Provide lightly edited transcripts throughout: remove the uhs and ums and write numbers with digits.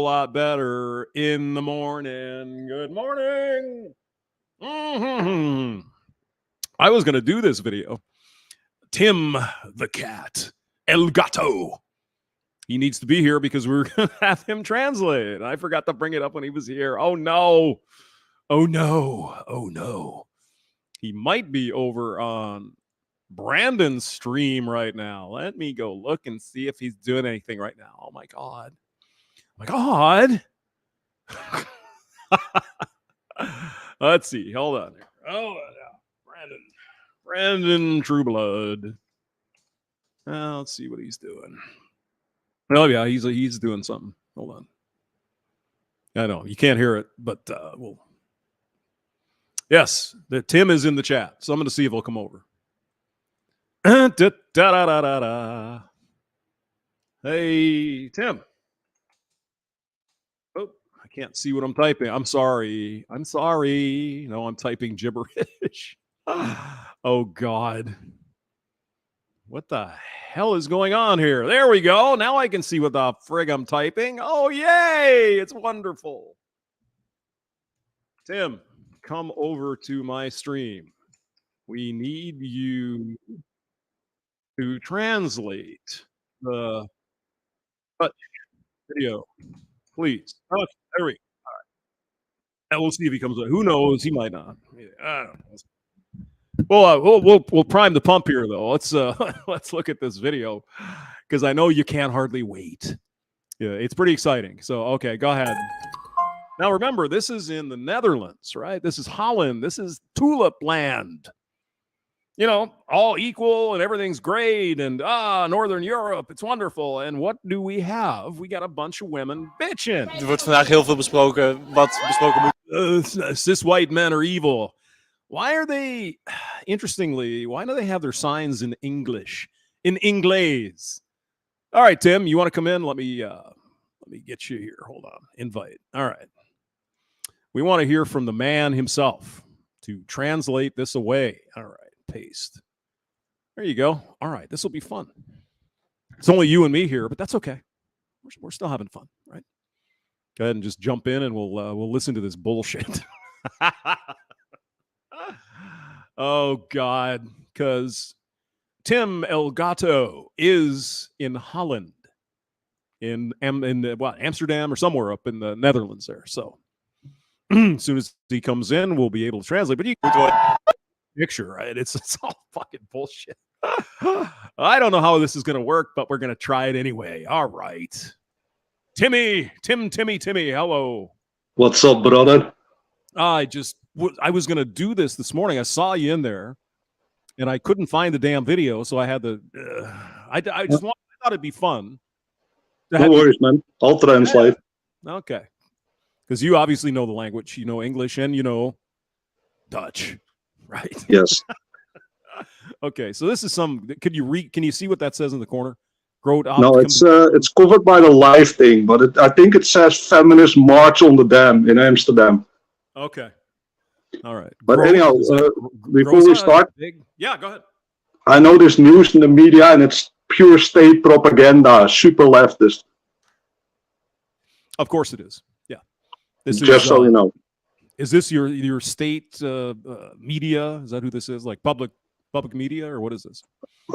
lot better in the morning. Good morning. I was going to do this video. Tim the cat, El Gato. He needs to be here because we were going to have him translate. I forgot to bring it up when he was here. Oh, no. Oh, no. Oh, no. He might be over on Brandon's stream right now. Let me go look and see if he's doing anything right now. Oh, my God. My God. Let's see. Hold on here. Oh, yeah. Brandon Trueblood. Let's see what he's doing. Oh, yeah, he's doing something. Hold on. I know you can't hear it, but we'll. Yes, Tim is in the chat, so I'm going to see if he'll come over. Hey, Tim. Oh, I can't see what I'm typing. I'm sorry. No, I'm typing gibberish. Oh, God. What the hell is going on here? There we go. Now I can see what the frig I'm typing. Oh, yay. It's wonderful. Tim, come over to my stream. We need you to translate the touch video, please. Oh, there we go. All right. And we'll see if he comes up. Who knows? He might not. I don't know. Well, we'll prime the pump here, though. Let's look at this video because I know you can't hardly wait. Yeah, it's pretty exciting. So, okay, go ahead. Now, remember, this is in the Netherlands, right? This is Holland. This is Tulip Land. You know, all equal and everything's great. And, Northern Europe, it's wonderful. And what do we have? We got a bunch of women bitching. Wordt vandaag heel veel besproken. Wat besproken moet. Cis white men are evil. Why are they, interestingly, why do they have their signs in English? In Inglés. All right, Tim, you want to come in? Let me get you here. Hold on. Invite. All right. We want to hear from the man himself to translate this away. All right. Paste. There you go. All right. This will be fun. It's only you and me here, but that's okay. We're still having fun, right? Go ahead and just jump in and we'll listen to this bullshit. Oh, God. Because Tim El Gato is in Holland, in Amsterdam or somewhere up in the Netherlands there. So as soon as he comes in, we'll be able to translate. But you can do a picture, right? It's all fucking bullshit. I don't know how this is going to work, but we're going to try it anyway. All right. Timmy. Hello. What's up, brother? I was going to do this morning. I saw you in there, and I couldn't find the damn video, so I had to. I thought it'd be fun. No worries, man. I'll translate. Okay, because you obviously know the language. You know English and you know Dutch, right? Yes. Okay, so this is some. Can you see what that says in the corner? No, it's covered by the live thing, but I think it says Feminists March on the Dam in Amsterdam. Okay. All right. But anyhow, before we start, yeah, go ahead. I know there's news in the media and it's pure state propaganda, super leftist. Of course it is. Yeah. This Just so you know. Is this your state media? Is that who this is? Like public media, or what is this?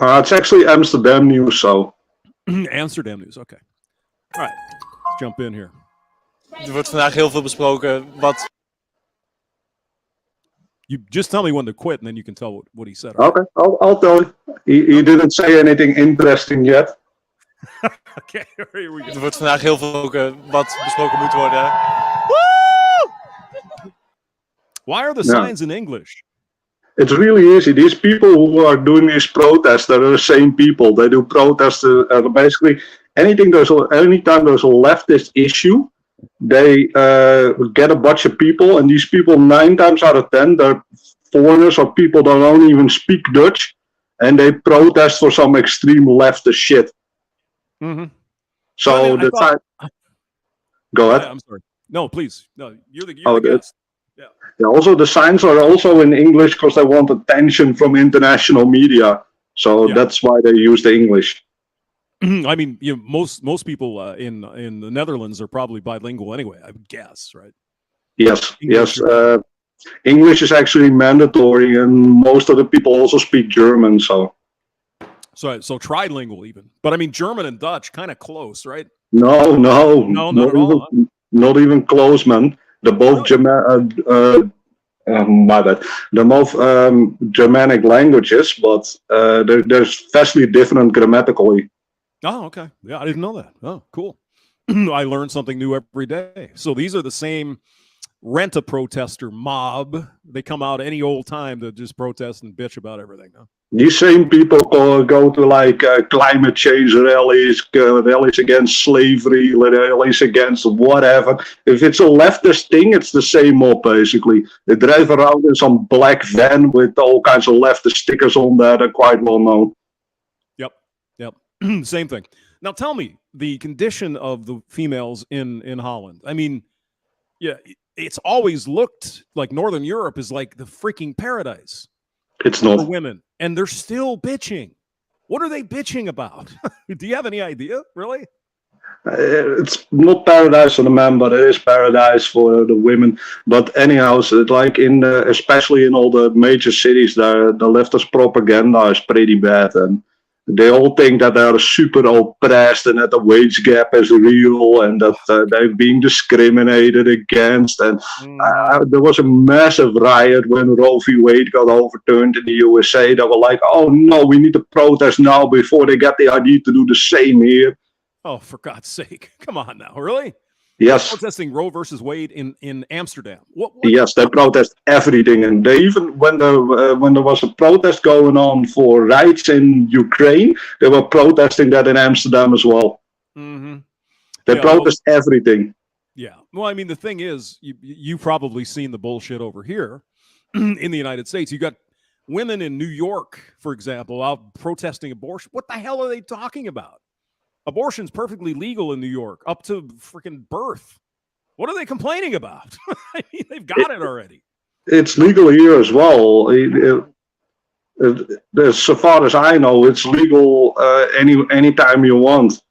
It's actually Amsterdam news, so. Amsterdam news, okay. All right, let's jump in here. Wordt vandaag heel veel besproken. Wat. You just tell me when to quit, and then you can tell what he said. Okay, I'll tell you. He didn't say anything interesting yet. Okay, here we go. Er wordt vandaag heel veel wat besproken moet worden. Woo! Why are the signs in English? It's really easy. These people who are doing these protests, they're the same people. They do protests. Basically, anytime there's a leftist issue, they get a bunch of people, and these people 9 times out of 10 they're foreigners or people that don't even speak Dutch, and they protest for some extreme leftist shit. Mm-hmm. So go ahead. I'm sorry. No, please. No, you're the guest. Yeah. Also, the signs are also in English because they want attention from international media. So that's why they use the English. I mean, most people in the Netherlands are probably bilingual anyway, I would guess, right? Yes, English yes. English is actually mandatory, and most of the people also speak German. So trilingual even. But I mean, German and Dutch kind of close, right? no, not at all. Huh? Not even close, man. They're both Really? my bad. They're both Germanic languages, but they're vastly different grammatically. Oh, okay. Yeah, I didn't know that. Oh, cool. I learn something new every day. So these are the same rent-a-protester mob. They come out any old time to just protest and bitch about everything. Huh? These same people go to like climate change rallies, rallies against slavery, rallies against whatever. If it's a leftist thing, it's the same mob basically. They drive around in some black van with all kinds of leftist stickers on there. They're quite well known. Yep. Same thing. Now tell me the condition of the females in Holland. I mean, yeah, it's always looked like Northern Europe is like the freaking paradise. It's not. For women, and they're still bitching. What are they bitching about? Do you have any idea, really? It's not paradise for the men, but it is paradise for the women. But anyhow, so like especially in all the major cities, the leftist propaganda is pretty bad, and they all think that they're super oppressed and that the wage gap is real and that they're being discriminated against. And there was a massive riot when Roe v. Wade got overturned in the USA. They were like, oh no, we need to protest now before they get the idea to do the same here. Oh, for God's sake. Come on now. Really? Yes. Protesting Roe versus Wade in Amsterdam. What yes, they protest everything. And they even, when there was a protest going on for rights in Ukraine, they were protesting that in Amsterdam as well. Mm-hmm. They protest everything. Yeah. Well, I mean, the thing is, you've probably seen the bullshit over here in the United States. You got women in New York, for example, out protesting abortion. What the hell are they talking about? Abortion's perfectly legal in New York up to freaking birth. What are they complaining about? I mean, they've got it already. It's legal here as well. So far as I know, it's legal anytime you want.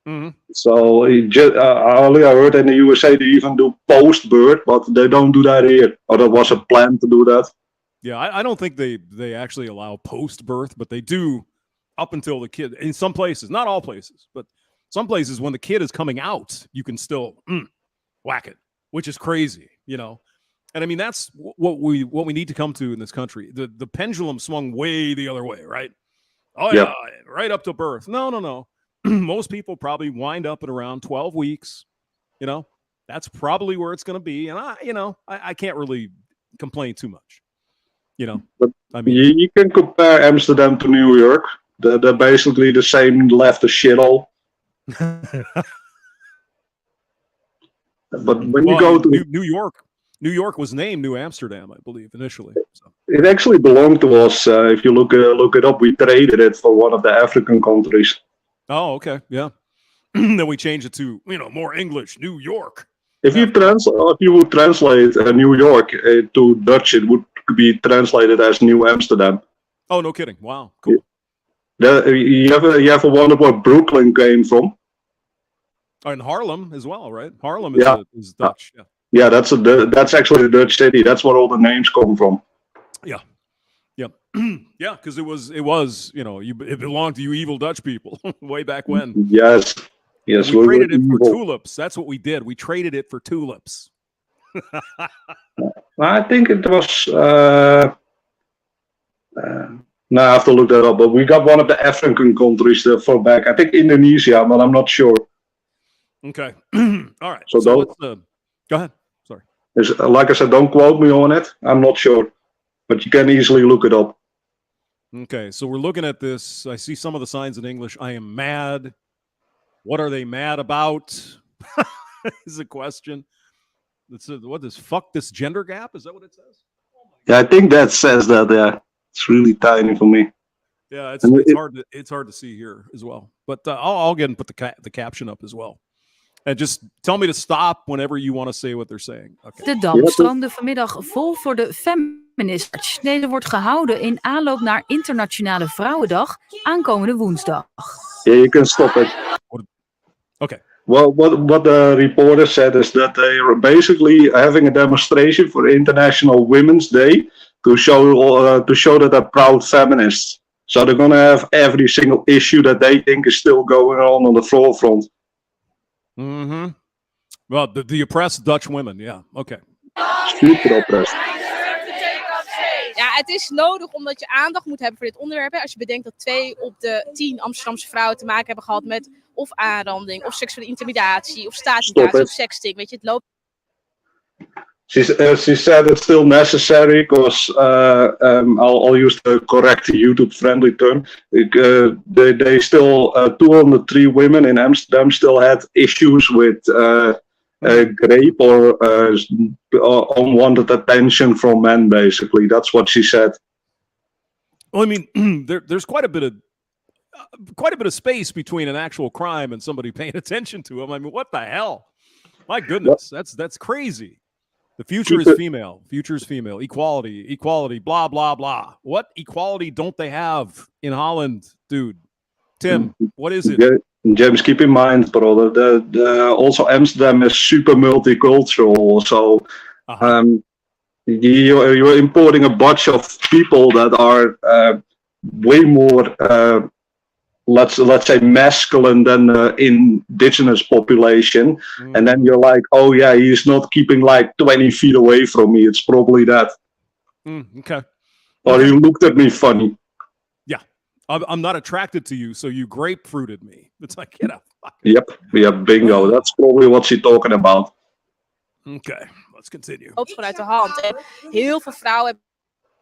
Mm-hmm. So I heard in the USA they even do post-birth, but they don't do that here. Or there was a plan to do that. Yeah, I don't think they actually allow post-birth, but they do up until the kid. In some places, not all places, but some places when the kid is coming out, you can still whack it, which is crazy, you know. And I mean, that's what we need to come to in this country. The pendulum swung way the other way, right? Oh yeah, right up to birth. No. Most people probably wind up at around 12 weeks. You know, that's probably where it's going to be. And I can't really complain too much. You know, but I mean, you can compare Amsterdam to New York. They're basically the same leftist shithole. But when you go to New York was named New Amsterdam, I believe, initially. So. It actually belonged to us. If you look it up, we traded it for one of the African countries. Oh, okay, yeah. Then we changed it to more English, New York. If you would translate New York to Dutch, it would be translated as New Amsterdam. Oh, no kidding! Wow, cool. You ever wondered where Brooklyn came from? And Harlem as well, right? Harlem is Dutch. Yeah. Yeah, that's actually a Dutch city. That's where all the names come from. Yeah. Yeah, because it was it belonged to you evil Dutch people way back when. Yes. We traded it for tulips. That's what we did. We traded it for tulips. I think it was. No, I have to look that up. But we got one of the African countries for back. I think Indonesia, but I'm not sure. Okay. All right. So let's go ahead. Sorry. Like I said, don't quote me on it. I'm not sure, but you can easily look it up. Okay. So we're looking at this. I see some of the signs in English. I am mad. What are they mad about? Is the question. What is fuck this gender gap? Is that what it says? Yeah, I think that says that. Yeah, it's really tiny for me. Yeah, it's hard to see here as well. But I'll get and put the caption up as well. And just tell me to stop whenever you want to say what they're saying. Okay. De Dam stroomde vanmiddag vol voor de Feminists. Deze wordt gehouden in aanloop naar Internationale Vrouwendag aankomende woensdag. Yeah, you can stop it. Okay. Well, what the reporter said is that they are basically having a demonstration for International Women's Day to show that they're proud feminists. So they're gonna have every single issue that they think is still going on the forefront. Mm-hmm. Well, the oppressed Dutch women, yeah. Okay. Super oppressed. Ja, het is nodig omdat je aandacht moet hebben voor dit onderwerp. Hè. Als je bedenkt dat 2 op de 10 Amsterdamse vrouwen te maken hebben gehad met of aanranding, of seksuele intimidatie, of staatsinstatie, of sexting. Weet je, het loopt. She said it's still necessary because I'll use the correct YouTube-friendly term. They still 203 women in Amsterdam still had issues with rape or unwanted attention from men. Basically, that's what she said. Well, I mean, there's quite a bit of space between an actual crime and somebody paying attention to them. I mean, what the hell? My goodness, that's crazy. The future is female. Future is female. Equality, blah, blah, blah. What equality don't they have in Holland, dude? Tim, what is it? Yeah, James, keep in mind, brother, also Amsterdam is super multicultural. So you're importing a bunch of people that are way more, let's say, masculine than the indigenous population. And then you're like, oh yeah, he's not keeping like 20 feet away from me. It's probably that. Okay. Or you looked at me funny. Yeah. I'm not attracted to you, so you grapefruited me. It's like, get up. Yep, bingo. That's probably what she's talking about. Okay, let's continue. Loopt gewoon uit de hand. En heel veel vrouwen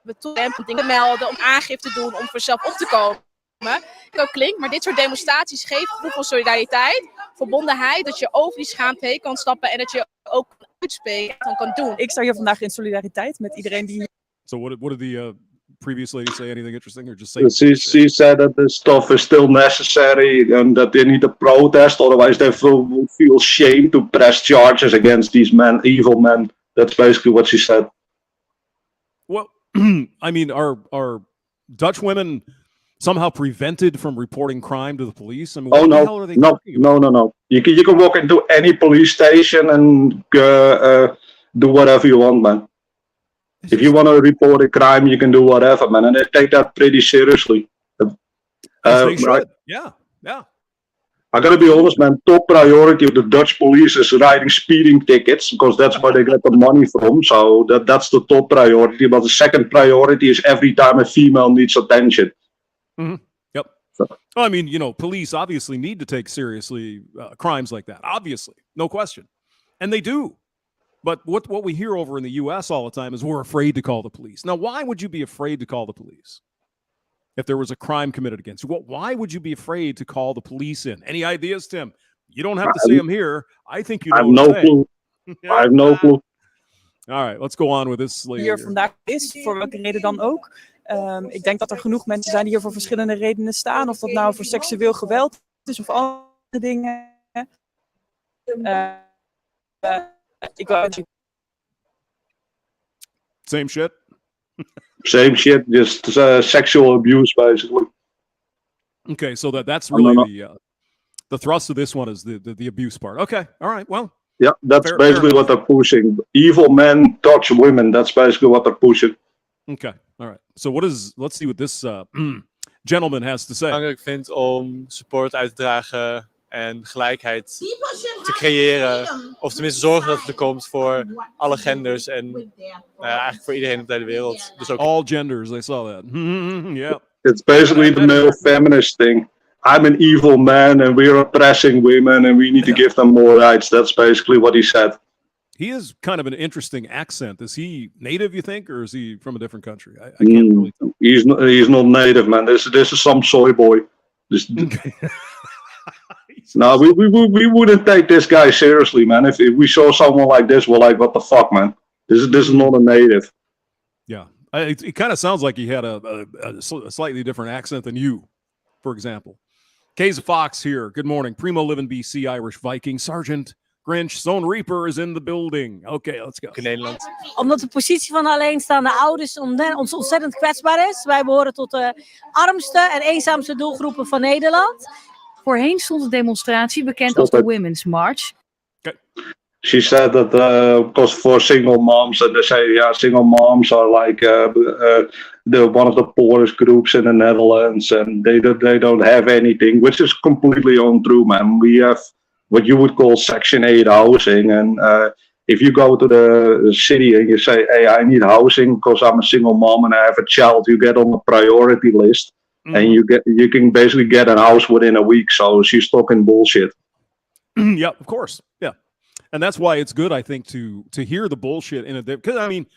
hebben toenemend dingen melden om aangifte te doen om voor zichzelf op te komen. Het ook klinkt, maar dit soort demonstraties geven een gevoel van solidariteit, verbondenheid, dat je over die schaamte heen kan stappen en dat je ook kan uitspreken en kan doen. Ik sta hier vandaag in solidariteit met iedereen die... So what did the previous lady say? Anything interesting or just say? She said that this stuff is still necessary and that they need to protest, otherwise they will feel shame to press charges against these men, evil men. That's basically what she said. Well, I mean, are Dutch women somehow prevented from reporting crime to the police? I mean, what the hell are they talking about? No. You can walk into any police station and do whatever you want, man. If you want to report a crime, you can do whatever, man, and they take that pretty seriously. They should. Yeah. I gotta be honest, man. Top priority of the Dutch police is writing speeding tickets because that's where they get the money from. So that's the top priority. But the second priority is every time a female needs attention. Mm-hmm. Yep. So. Well, I mean, police obviously need to take seriously crimes like that. Obviously, no question, and they do. But what we hear over in the U.S. all the time is we're afraid to call the police. Now, why would you be afraid to call the police if there was a crime committed against you? Why would you be afraid to call the police in? Any ideas, Tim? You don't have to say them here. I think you know. I have no clue. I have no clue. All right, let's go on with this later. Hier vandaag is, voor welke reden dan ook. Ik denk dat er genoeg mensen zijn die hier voor verschillende redenen staan. Of dat nou voor seksueel geweld is of andere dingen. Ik wou... Same shit? Same shit, just sexual abuse, basically. Okay, so that's really the thrust of this one is the abuse part. Okay, all right, well. Yeah, that's basically what they're pushing. Evil men touch women, that's basically what they're pushing. Okay, all right. So let's see what this gentleman has to say. Belangrijk vindt om support uit te dragen en gelijkheid te creëren. Of tenminste zorgen dat het er komt voor alle genders en eigenlijk voor iedereen op de hele wereld. Dus ook all genders, I saw that. Yeah. It's basically the male feminist thing. I'm an evil man and we're oppressing women and we need to give them more rights. That's basically what he said. He is kind of an interesting accent. Is he native, you think, or is he from a different country? I can't really tell. He's not native, man. This is some soy boy. No, we wouldn't take this guy seriously, man. If we saw someone like this, we're like, what the fuck, man? This is not a native. Yeah, it kind of sounds like he had a slightly different accent than you, for example. Kay's Fox here. Good morning. Primo live in BC, Irish Viking. Sergeant Grinch, Zone Reaper is in the building. Okay, let's go. In Nederland. Omdat de positie van alleenstaande ouders ons ontzettend kwetsbaar is. Wij behoren tot de armste en eenzaamste doelgroepen van Nederland. Voorheen stond de demonstratie bekend als de Women's March. She said that because for single moms, and they say, yeah, single moms are like the one of the poorest groups in the Netherlands, and they don't have anything, which is completely untrue, man. We have what you would call Section 8 housing, and if you go to the city and you say, hey, I need housing because I'm a single mom and I have a child, you get on the priority list, and you can basically get a house within a week. So she's talking bullshit. Yeah, of course. Yeah. And that's why it's good, I think, to hear the bullshit in it. Because, I mean,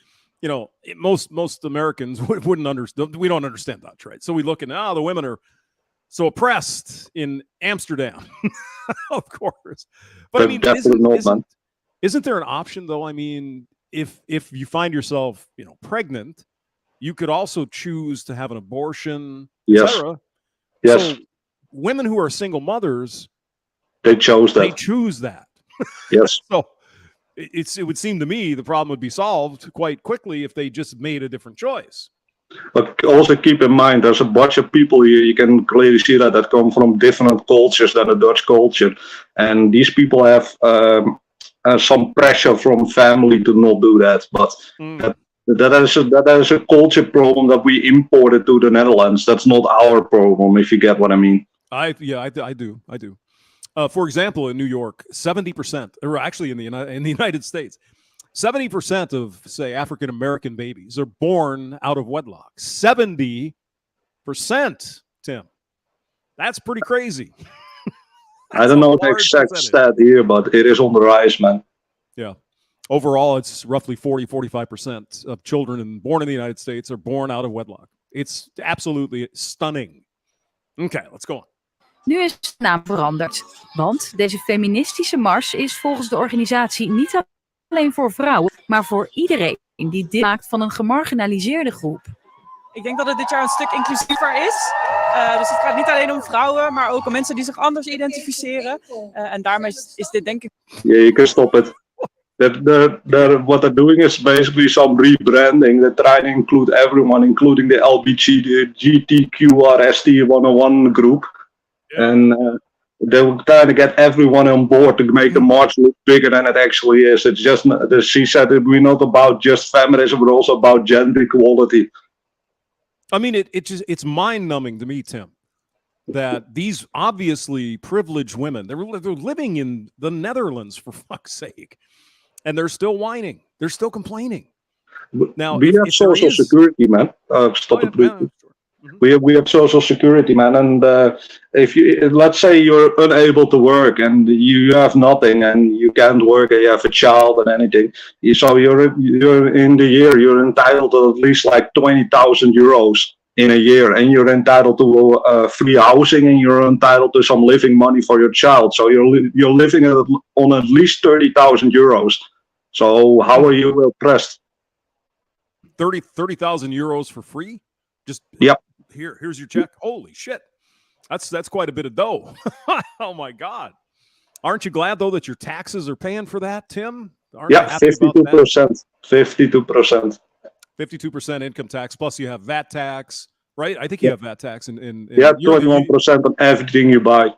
you know, most Americans wouldn't understand. We don't understand that, right? So we look at, the women are so oppressed in Amsterdam. Of course. But I mean, isn't there an option, though? I mean, if you find yourself, you know, pregnant, you could also choose to have an abortion, etc. Yes. So women who are single mothers, they choose that. Yes. So it would seem to me the problem would be solved quite quickly if they just made a different choice. But also keep in mind, there's a bunch of people here, you can clearly see that come from different cultures than the Dutch culture. And these people have some pressure from family to not do that. But that is a culture problem that we imported to the Netherlands. That's not our problem, if you get what I mean. I do. For example, in New York, 70%, or actually in the United States, 70% of, say, African American babies are born out of wedlock. 70%, Tim. That's pretty crazy. I don't know the exact stat here, but it is on the rise, man. Yeah. Overall, it's roughly 45% of children born in the United States are born out of wedlock. It's absolutely stunning. Okay, let's go on. Nu is de naam veranderd, want deze feministische mars is volgens de organisatie niet alleen voor vrouwen, maar voor iedereen die deel maakt van een gemarginaliseerde groep. Ik denk dat het dit jaar een stuk inclusiever is. Dus het gaat niet alleen om vrouwen, maar ook om mensen die zich anders identificeren. En daarmee is dit denk ik... Yeah, you can stop it. What they're doing is basically some rebranding. They're trying to include everyone, including the LGBTQRST101 group. Yeah. And they were trying to get everyone on board to make the march look bigger than it actually is. It's just, she said that we're not about just feminism, we're also about gender equality. I mean, it's mind-numbing to me, Tim, that these obviously privileged women, they're living in the Netherlands, for fuck's sake, and they're still whining. They're still complaining. Now, we have social security, man. We have social security, man, and if you, let's say you're unable to work and you have nothing and you can't work and you have a child and anything, so you're in the year you're entitled to at least like 20,000 euros in a year, and you're entitled to free housing, and you're entitled to some living money for your child. So you're living on at least 30,000 euros. So how are you oppressed? 30,000 euros for free? Just yep. Here's your check. Holy shit. That's quite a bit of dough. Oh my God. Aren't you glad though that your taxes are paying for that, Tim? Yeah, 52%. 52%. 52% income tax, plus you have VAT tax, right? I think you have VAT tax in 21% on everything you buy.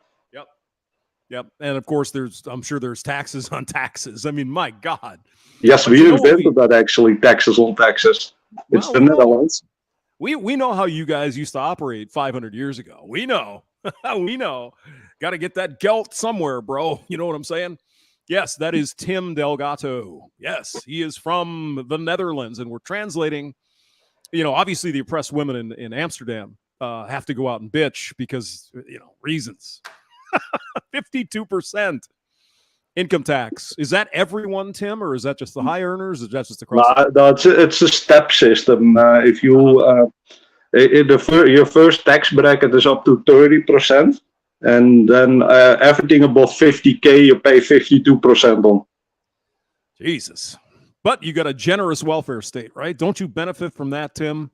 Yep. And of course I'm sure there's taxes on taxes. I mean, my God. Yes, we invented that actually, taxes on taxes. It's the Netherlands. We know how you guys used to operate 500 years ago. We know. We know. Got to get that gelt somewhere, bro. You know what I'm saying? Yes, that is Tim Delgato. Yes, he is from the Netherlands, and we're translating. You know, obviously the oppressed women in Amsterdam have to go out and bitch because, you know, reasons. 52% income tax. Is that everyone, Tim, or is that just the high earners? Or is that just across? No, it's a step system. If you your first tax bracket is up to 30%, and then everything above 50K you pay 52% on. Jesus, but you got a generous welfare state, right? Don't you benefit from that, Tim?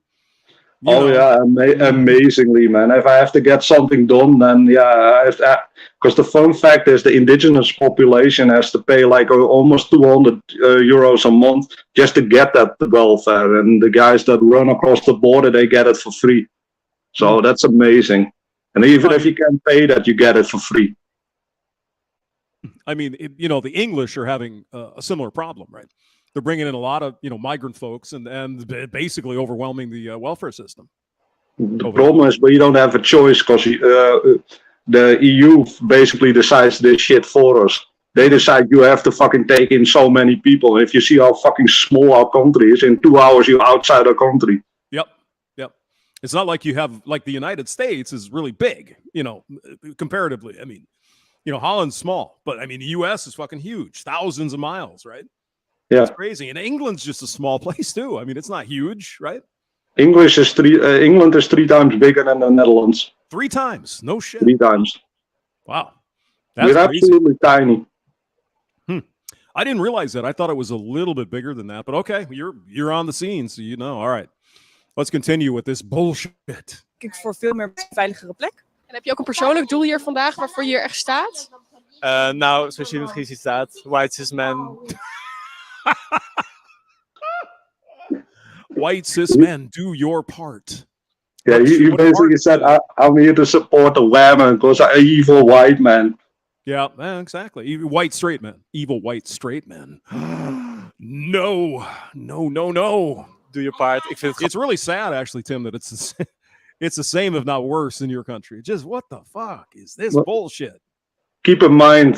Amazingly, man. If I have to get something done, then because the fun fact is the indigenous population has to pay like almost 200 euros a month just to get that welfare, and the guys that run across the border, they get it for free. So that's amazing. And even if you can't pay that, you get it for free. I mean, the English are having a similar problem, right? They're bringing in a lot of, migrant folks and basically overwhelming the welfare system. The problem is, we don't have a choice because the EU basically decides this shit for us. They decide you have to fucking take in so many people. If you see how fucking small our country is, in 2 hours you're outside our country. Yep. It's not like you have, like the United States is really big, comparatively. I mean, Holland's small, but I mean, the U.S. is fucking huge, thousands of miles, right? Yeah. It's crazy. And England's just a small place too. I mean, it's not huge, right? England is 3 times bigger than the Netherlands. 3 times? No shit. 3 times. Wow. That's We're crazy. absolutely tiny. I didn't realize that. I thought it was a little bit bigger than that, but okay, you're on the scene, so all right. Let's continue with this bullshit. Ik voor veel meer een veiligere plek. En heb je ook een persoonlijk doel hier vandaag waarvoor je hier echt staat? Nou, zoals je misschien ziet staat, white cis men. White cis men, do your part. Yeah, you basically said, I'm here to support the women because I'm an evil white man. Yeah, exactly. White straight men. Evil white straight men. No. Do your part. It's really sad, actually, Tim, that it's the same, if not worse, in your country. Just what the fuck is this bullshit? Keep in mind,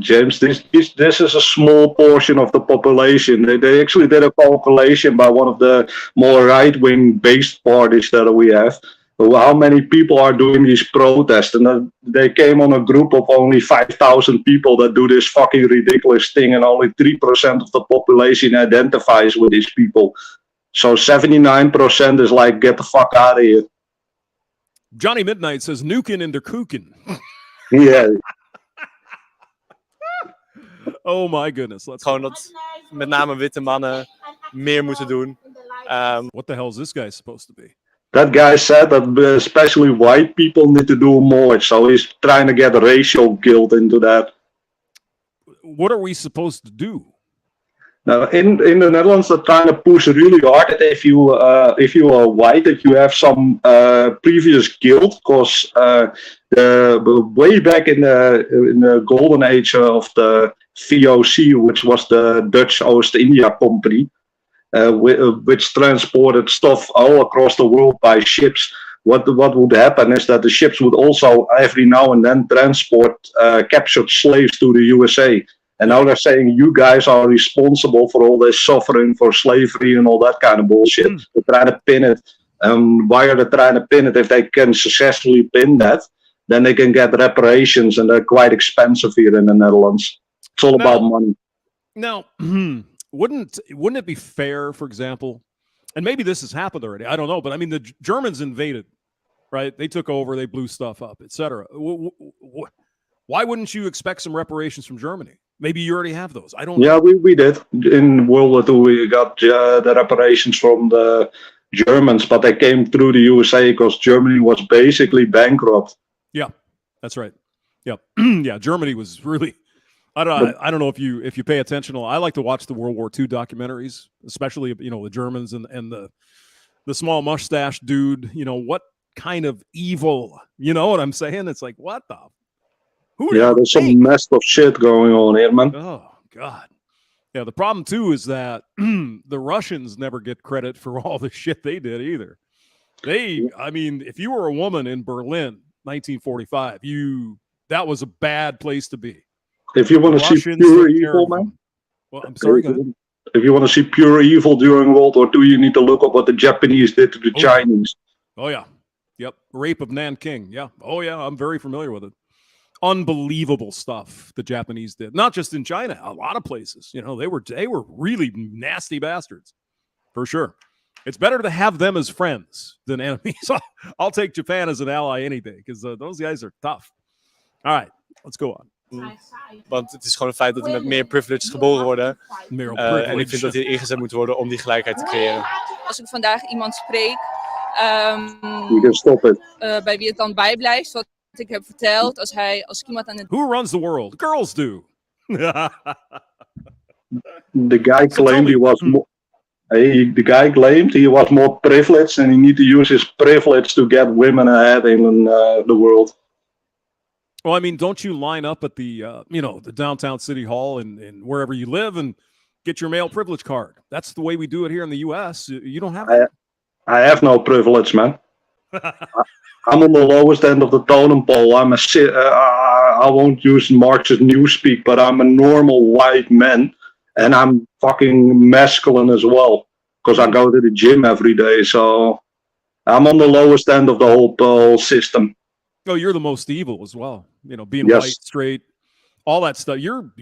James, this is a small portion of the population. They actually did a calculation by one of the more right-wing based parties that we have. How many people are doing these protests? And they came on a group of only 5,000 people that do this fucking ridiculous thing, and only 3% of the population identifies with these people. So 79% is like, get the fuck out of here. Johnny Midnight says, nukin in der kuken. Yeah. Oh my goodness. Gewoon dat met name witte mannen meer moeten doen. What the hell is this guy supposed to be? That guy said that especially white people need to do more. So he's trying to get racial guilt into that. What are we supposed to do? Now, in the Netherlands, they're trying to push really hard that if you are white, that you have some previous guilt, because way back in the golden age of the VOC, which was the Dutch Oost India Company, which transported stuff all across the world by ships. What would happen is that the ships would also every now and then transport captured slaves to the USA. And now they're saying you guys are responsible for all this suffering, for slavery and all that kind of bullshit. They're trying to pin it. Why are they trying to pin it? If they can successfully pin that, then they can get reparations, and they're quite expensive here in the Netherlands. It's all about money. Now, wouldn't it be fair, for example, and maybe this has happened already, I don't know, but I mean, the Germans invaded, right? They took over, they blew stuff up, etc. Why wouldn't you expect some reparations from Germany? Maybe you already have those. I don't know. Yeah, we did. In World War II, we got the reparations from the Germans, but they came through the USA because Germany was basically bankrupt. Yeah, that's right. Yeah, yeah. Germany was really. I don't know if you pay attention. I like to watch the World War II documentaries, especially the Germans and the small mustache dude. What kind of evil? You know what I'm saying? It's like, what the. There's some messed up shit going on here, man. Oh, God. Yeah, the problem, too, is that the Russians never get credit for all the shit they did either. I mean, if you were a woman in Berlin, 1945, that was a bad place to be. If you want to see pure evil, man. Well, I'm sorry, go ahead. If you want to see pure evil during World War II, you need to look up what the Japanese did to the Chinese. Oh, yeah. Yep. Rape of Nanking. Yeah. Oh, yeah. I'm very familiar with it. Unbelievable stuff the Japanese did, not just in China, a lot of places. They were really nasty bastards, for sure. It's better to have them as friends than enemies. I'll take Japan as an ally any day, because those guys are tough. All right, let's go on. Want het is gewoon een feit dat er met meer privilege geboren worden. En ik vind dat die ingezet moet worden om die gelijkheid te creëren. Als ik vandaag iemand spreek You can stop it. Bij wie het dan bijblijft, wat ik heb verteld. Als ik iemand aan het... Who runs the world? Girls do. The guy claimed he was more. The guy claimed he was more privileged, and he need to use his privilege to get women ahead in the world. Well, I mean, don't you line up at the the downtown city hall and wherever you live and get your male privilege card? That's the way we do it here in the U.S. You don't have that? I have no privilege, man. I'm on the lowest end of the totem pole. I won't use Marxist newspeak, but I'm a normal white man, and I'm fucking masculine as well because I go to the gym every day. So I'm on the lowest end of the whole system. Oh, you're the most evil as well. Being Yes. white, straight, all that stuff. You're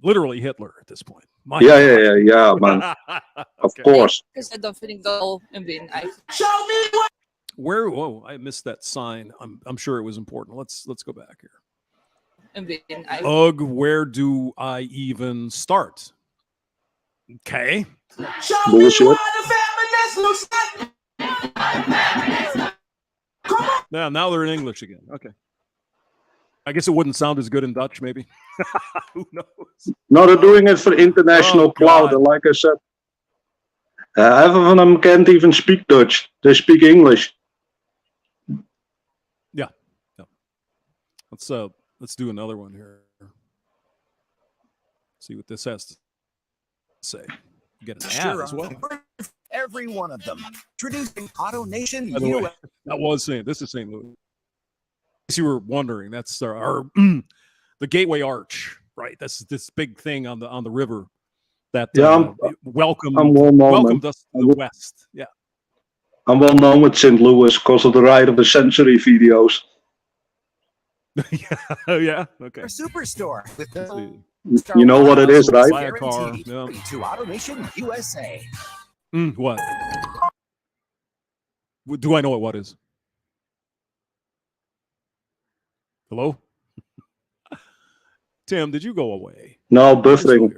literally Hitler at this point. Yeah, man. Of course. Dan vind ik dat al een win eigenlijk. Whoa, I missed that sign. I'm sure it was important. Let's go back here. Een win eigenlijk. Ugh, where do I even start? Okay. Bullshit. Yeah, now they're in English again. Okay. I guess it wouldn't sound as good in Dutch, maybe. Who knows? No, they're doing it for international cloud. God. And like I said, half of them can't even speak Dutch. They speak English. Yeah. Let's do another one here. See what this has to say. Get an ad as well. Every one of them. Introducing Auto Nation By the way, US. that was this is St. Louis. In case you were wondering, that's our the Gateway Arch, right? That's this big thing on the river that welcomed us to the west. Yeah. I'm well known with St. Louis because of the Ride of the Century videos. Yeah. Okay. Our superstore with You know what it is, right? Buy a car. Yeah. to Auto Nation USA. What? Do I know what is? Hello? Tim, did you go away? No, buffering.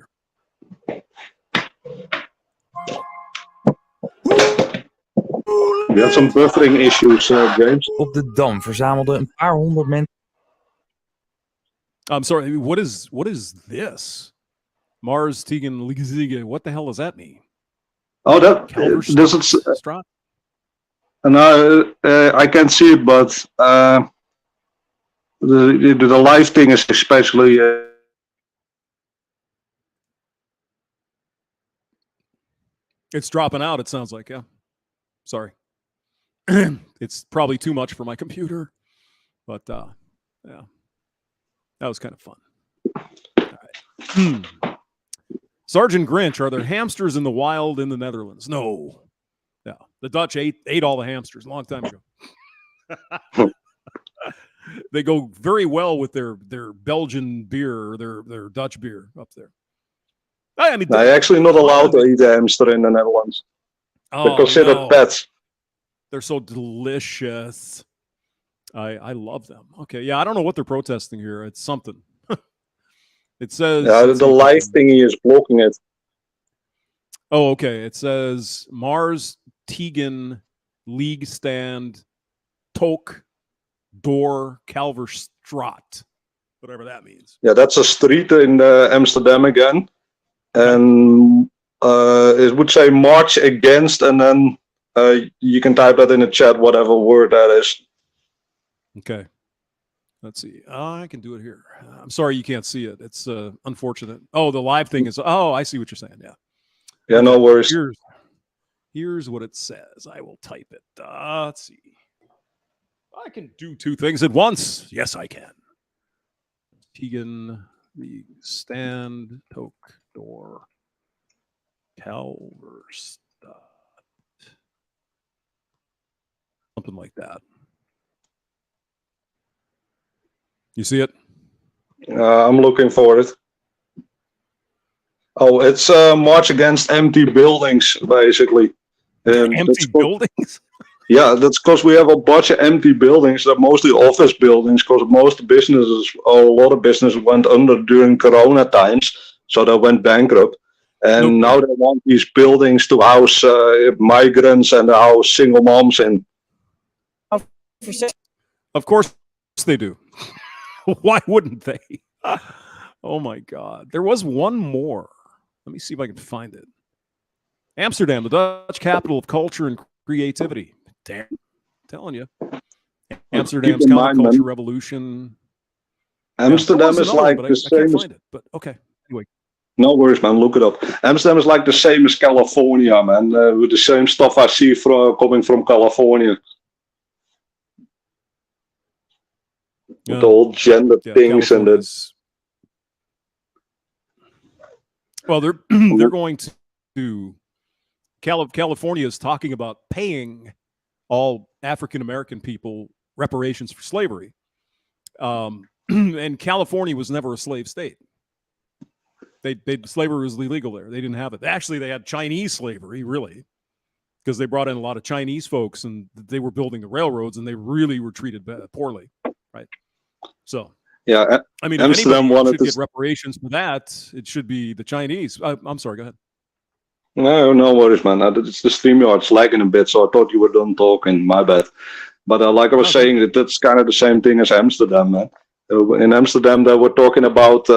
We had some buffering issues, James. Op de Dam verzamelden een paar honderd mensen. I'm sorry, what is this? Mars Tegan Ligziga, what the hell does that mean? Oh, this is. No, I can't see it, but the live thing is especially. It's dropping out. It sounds like, yeah. Sorry, it's probably too much for my computer, but yeah, that was kind of fun. All right. Sergeant Grinch, are there hamsters in the wild in the Netherlands? No. Yeah, the Dutch ate all the hamsters a long time ago. They go very well with their Belgian beer or their Dutch beer up there. I mean, they're actually not allowed to eat a hamster in the Netherlands. They're considered pets. They're so delicious. I love them. Okay, yeah, I don't know what they're protesting here. It's something. It says... Yeah, the live thingy is blocking it. Oh, okay. It says Mars Tegan League Stand Tok Door Kalverstraat. Whatever that means. Yeah, that's a street in Amsterdam again. And it would say March Against, and then you can type that in the chat, whatever word that is. Okay. Let's see. I can do it here. I'm sorry you can't see it. It's unfortunate. Oh, the live thing is... Oh, I see what you're saying. Yeah. Yeah, no worries. Here's what it says. I will type it. Let's see. I can do two things at once. Yes, I can. Tegan, the stand, Tok, door, Kalverstad. Something like that. You see it? I'm looking for it. Oh, it's March Against Empty Buildings, basically. Empty buildings? Yeah, that's because we have a bunch of empty buildings. They're mostly office buildings because a lot of businesses went under during Corona times, so they went bankrupt. And now they want these buildings to house migrants and to house single moms in. Of course they do. Why wouldn't they? Oh my God. There was one more. Let me see if I can find it. Amsterdam, the Dutch capital of culture and creativity. Damn. I'm telling you. Amsterdam's counterculture revolution. Amsterdam is like the same. I can't find it, but okay. Anyway. No worries, man. Look it up. Amsterdam is like the same as California, man. With the same stuff I see coming from California. With the whole gender things and the. Well, they're going to. California is talking about paying all African American people reparations for slavery, and California was never a slave state. Slavery was illegal there. They didn't have it. Actually, they had Chinese slavery, really, because they brought in a lot of Chinese folks, and they were building the railroads, and they really were treated poorly, right? So, yeah, I mean, Amsterdam if wanted anybody should to get reparations for that, it should be the Chinese. I'm sorry, go ahead. No worries, man. It's the StreamYard's lagging a bit, so I thought you were done talking. My bad. But like I was saying, that's kind of the same thing as Amsterdam, man. In Amsterdam, they were talking about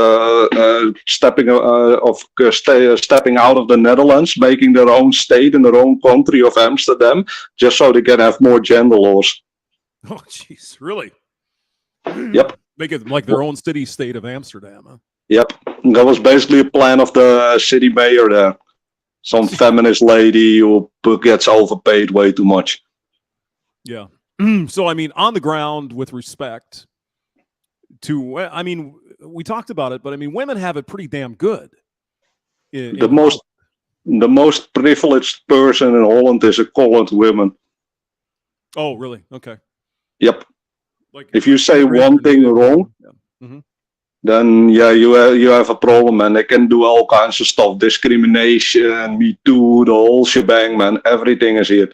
stepping out of the Netherlands, making their own state in their own country of Amsterdam, just so they can have more gender laws. Oh, jeez, really? Yep. Make it like their own city-state of Amsterdam, huh? Yep. That was basically a plan of the city mayor there. Some feminist lady who gets overpaid way too much. Yeah. So, I mean, on the ground, with respect to, I mean, we talked about it, but I mean, women have it pretty damn good. The most privileged person in Holland is a colored woman. Oh, really? Okay. Yep. Like, if you say one thing wrong, then yeah, you have a problem, and they can do all kinds of stuff. Discrimination, Me Too, the whole shebang, man. Everything is here.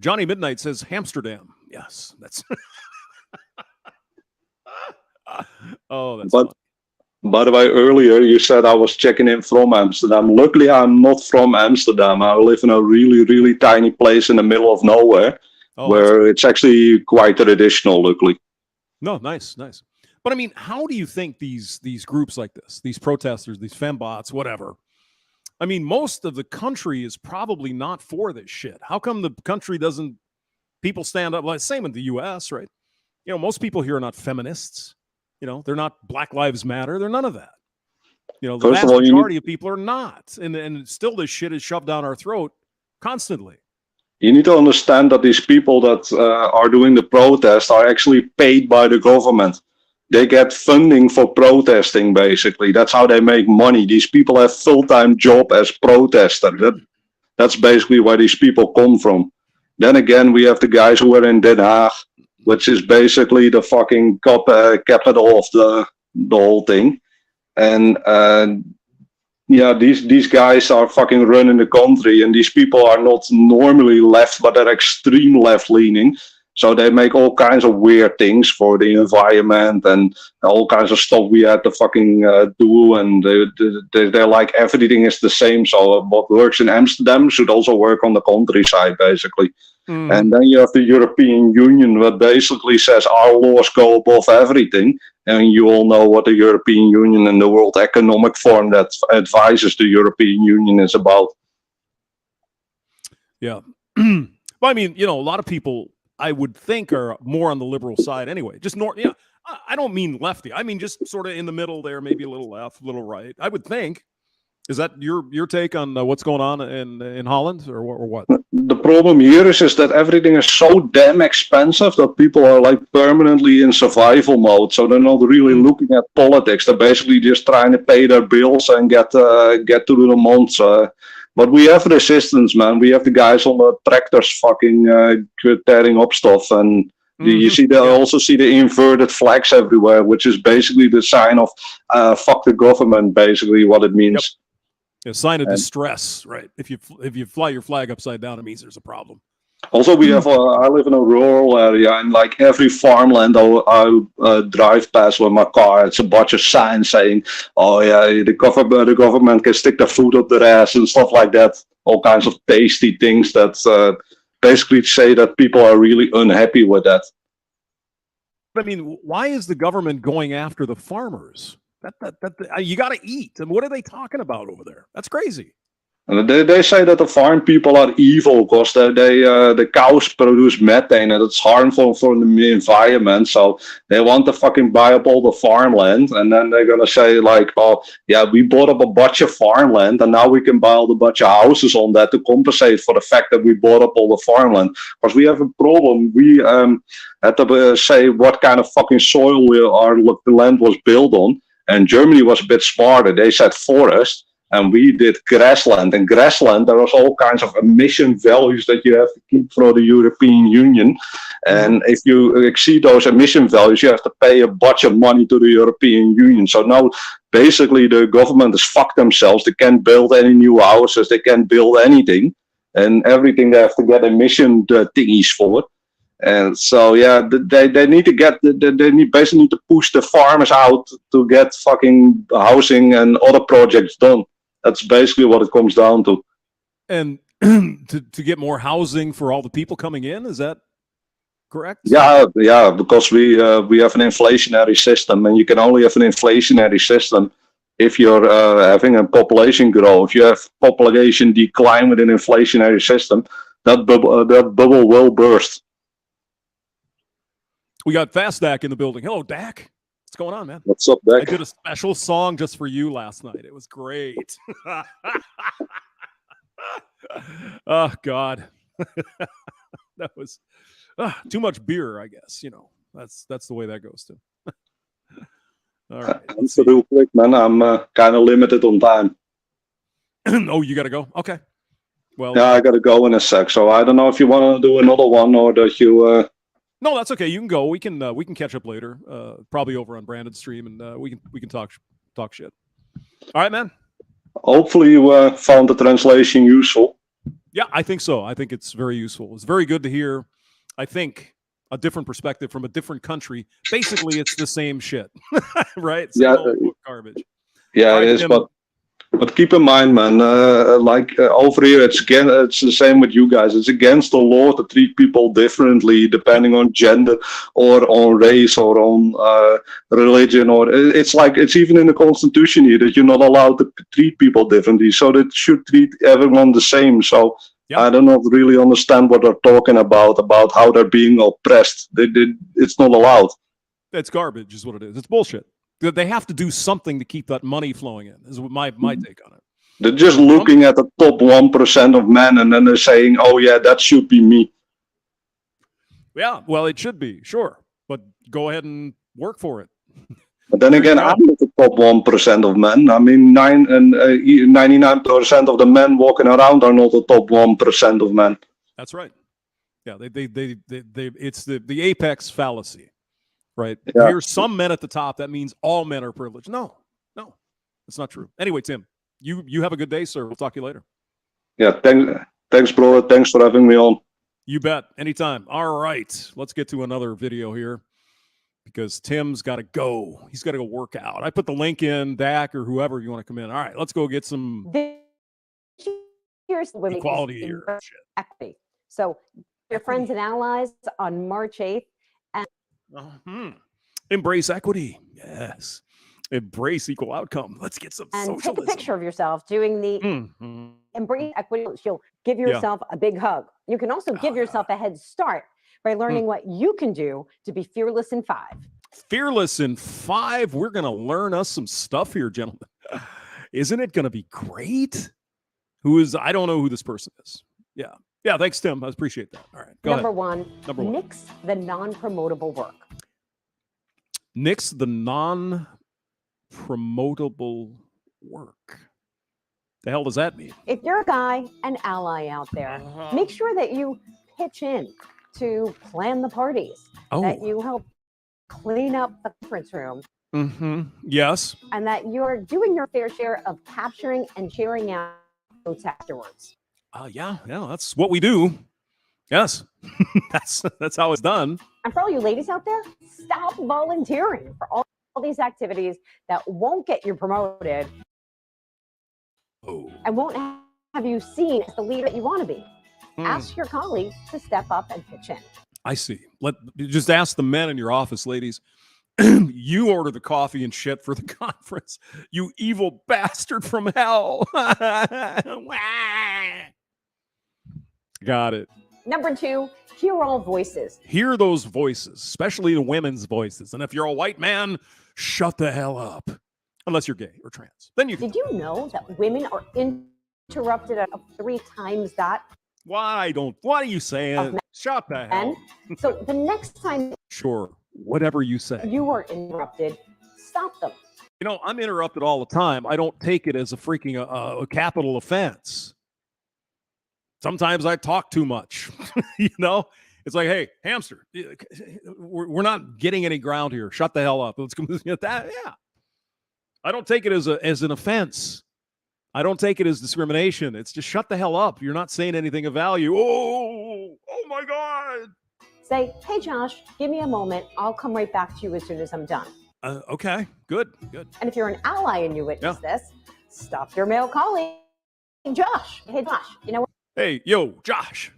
Johnny Midnight says Amsterdam. Yes, that's. Oh, that's. But by the way, earlier you said I was checking in from Amsterdam. Luckily, I'm not from Amsterdam. I live in a really, really tiny place in the middle of nowhere, where it's actually quite traditional. Luckily. No, nice. But I mean, how do you think these groups like this, these protesters, these fembots, whatever? I mean, most of the country is probably not for this shit. How come the country doesn't? People stand up. Like same in the U.S., right? You know, most people here are not feminists. You know, they're not Black Lives Matter. They're none of that. You know, the vast majority of people are not, and still this shit is shoved down our throat constantly. You need to understand that these people that are doing the protest are actually paid by the government. They get funding for protesting, basically. That's how they make money. These people have full-time job as protesters. That's basically where these people come from. Then again, we have the guys who are in Den Haag, which is basically the fucking capital of the whole thing. And yeah, these guys are fucking running the country, and these people are not normally left, but they're extreme left-leaning. So they make all kinds of weird things for the environment and all kinds of stuff we had to fucking do. And they're like, everything is the same. So what works in Amsterdam should also work on the countryside, basically. And then you have the European Union, that basically says our laws go above everything. And you all know what the European Union and the World Economic Forum that advises the European Union is about. Yeah. Well, I mean, you know, a lot of people, I would think, are more on the liberal side anyway. Just I don't mean lefty. I mean just sort of in the middle there, maybe a little left, a little right. I would think. Is that your take on what's going on in Holland or what? The problem here is that everything is so damn expensive that people are like permanently in survival mode. So they're not really looking at politics. They're basically just trying to pay their bills and get through the months. But we have resistance, man. We have the guys on the tractors fucking tearing up stuff, and you see also see the inverted flags everywhere, which is basically the sign of fuck the government. Basically, what it means. Yep. A sign of distress, right? If you fly your flag upside down, it means there's a problem. Also, we have. I live in a rural area, and like every farmland I drive past with my car, it's a bunch of signs saying, "Oh yeah, the government can stick their foot up their ass" and stuff like that. All kinds of tasty things that basically say that people are really unhappy with that. I mean, why is the government going after the farmers? You got to eat. And what are they talking about over there? That's crazy. And they say that the farm people are evil because the cows produce methane and it's harmful for the environment. So they want to fucking buy up all the farmland, and then they're gonna say like, "Oh yeah, we bought up a bunch of farmland, and now we can build a bunch of houses on that to compensate for the fact that we bought up all the farmland." Because we have a problem. We had to say what kind of fucking soil the land was built on, and Germany was a bit smarter. They said forest. And we did grassland. And grassland, there was all kinds of emission values that you have to keep for the European Union. And if you exceed those emission values, you have to pay a bunch of money to the European Union. So now, basically, the government has fucked themselves. They can't build any new houses. They can't build anything. And everything they have to get emission thingies for. And so, yeah, they need to get, basically need to push the farmers out to get fucking housing and other projects done. That's basically what it comes down to. And to get more housing for all the people coming in, is that correct? Yeah, because we have an inflationary system, and you can only have an inflationary system if you're having a population growth. If you have population decline with an inflationary system, that bubble will burst. We got Fast Dak in the building. Hello, Dak. What's going on, man? What's up, Dak? I did a special song just for you last night. It was great. Oh, God. That was too much beer, I guess. You know, that's the way that goes, too. All right. So real quick, man. I'm kind of limited on time. Oh, you got to go? Okay. Well, yeah, I got to go in a sec. So I don't know if you want to do another one or that you... No, that's okay. You can go. We can catch up later, probably over on Brandon's stream, and we can talk shit. All right, man. Hopefully you found the translation useful. Yeah, I think so. I think it's very useful. It's very good to hear, I think, a different perspective from a different country. Basically, it's the same shit, right? Same old garbage. Yeah, right, it is, but keep in mind, man, over here, it's the same with you guys. It's against the law to treat people differently depending on gender or on race or on religion. Or it's like it's even in the Constitution here that you're not allowed to treat people differently. So that should treat everyone the same. So I don't really understand what they're talking about how they're being oppressed. It's not allowed. It's garbage, is what it is. It's bullshit. They have to do something to keep that money flowing in, is my take on it. They're just looking at the top 1% of men and then they're saying, oh, yeah, that should be me. Yeah, well, it should be, sure. But go ahead and work for it. But then again, I'm not the top 1% of men. I mean, 99% of the men walking around are not the top 1% of men. That's right. Yeah, it's the apex fallacy. Right. Yeah. Here's some men at the top. That means all men are privileged. No, it's not true. Anyway, Tim, you have a good day, sir. We'll talk to you later. Yeah. Thanks, brother. Thanks for having me on. You bet. Anytime. All right. Let's get to another video here because Tim's got to go. He's got to go work out. I put the link in, Dak or whoever you want to come in. All right. Let's go get some equality here. Equity. So your friends and allies on March 8th. Embrace equity. Yes. Embrace equal outcome. Let's get some socialism. Take a picture of yourself doing the embrace equity. You'll give yourself a big hug. You can also give yourself a head start by learning what you can do to be fearless in 5. Fearless in 5. We're going to learn us some stuff here, gentlemen. Isn't it going to be great? I don't know who this person is. Yeah. Yeah, thanks, Tim. I appreciate that. All right, Number one, nix the non-promotable work. Nix the non-promotable work. The hell does that mean? If you're a guy, an ally out there, make sure that you pitch in to plan the parties, that you help clean up the conference room. Yes. And that you're doing your fair share of capturing and sharing out notes afterwards. Yeah, that's what we do. Yes. That's how it's done. And for all you ladies out there, stop volunteering for all these activities that won't get you promoted and won't have you seen as the leader that you want to be. Ask your colleagues to step up and pitch in. I see. Just ask the men in your office, ladies. You order the coffee and shit for the conference. You evil bastard from hell. Got it. Number 2, hear all voices. Hear those voices, especially the women's voices. And if you're a white man, shut the hell up. Unless you're gay or trans. Then you can. Did you know that women are interrupted at 3 times that? What are you saying? Shut the hell. So the next time Sure. Whatever you say. you are interrupted, stop them. You know, I'm interrupted all the time. I don't take it as a freaking a capital offense. Sometimes I talk too much. You know, it's like, hey, hamster, we're not getting any ground here. Shut the hell up. Let's go. That, yeah. I don't take it as an offense. I don't take it as discrimination. It's just shut the hell up. You're not saying anything of value. Oh my God. Say, hey, Josh, give me a moment. I'll come right back to you as soon as I'm done. Okay, good. And if you're an ally and you witness this, stop your male colleague. Josh, hey, Josh, you know what? Hey, yo, Josh,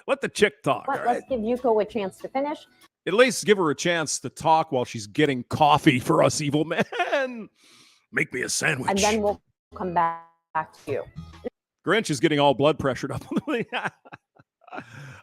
let the chick talk. All right? Let's give Yuko a chance to finish. At least give her a chance to talk while she's getting coffee for us evil men. Make me a sandwich. And then we'll come back to you. Grinch is getting all blood pressured up.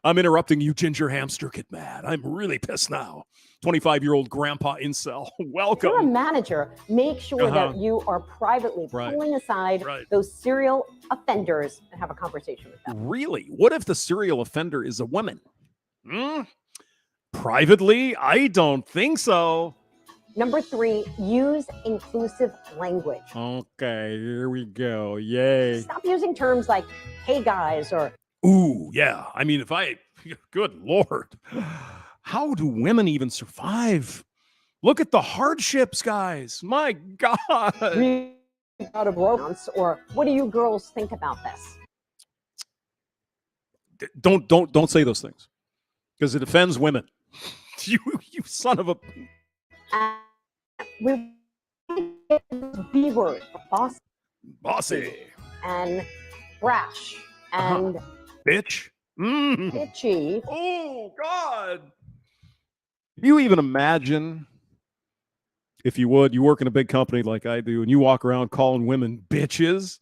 I'm interrupting you, ginger hamster. Get mad. I'm really pissed now. 25-year-old grandpa incel. Welcome. If you're a manager, make sure that you are privately pulling aside those serial offenders and have a conversation with them. Really? What if the serial offender is a woman? Privately? I don't think so. Number 3, use inclusive language. Okay, here we go. Yay. Stop using terms like, hey guys, or ooh, yeah. I mean, good Lord. How do women even survive? Look at the hardships, guys. My God. out of romance, or what do you girls think about this? Don't say those things, because it offends women. You son of a. We get the B word, bossy, and brash, and bitch, bitchy. Oh God! Can you even imagine, if you would, you work in a big company like I do, and you walk around calling women bitches?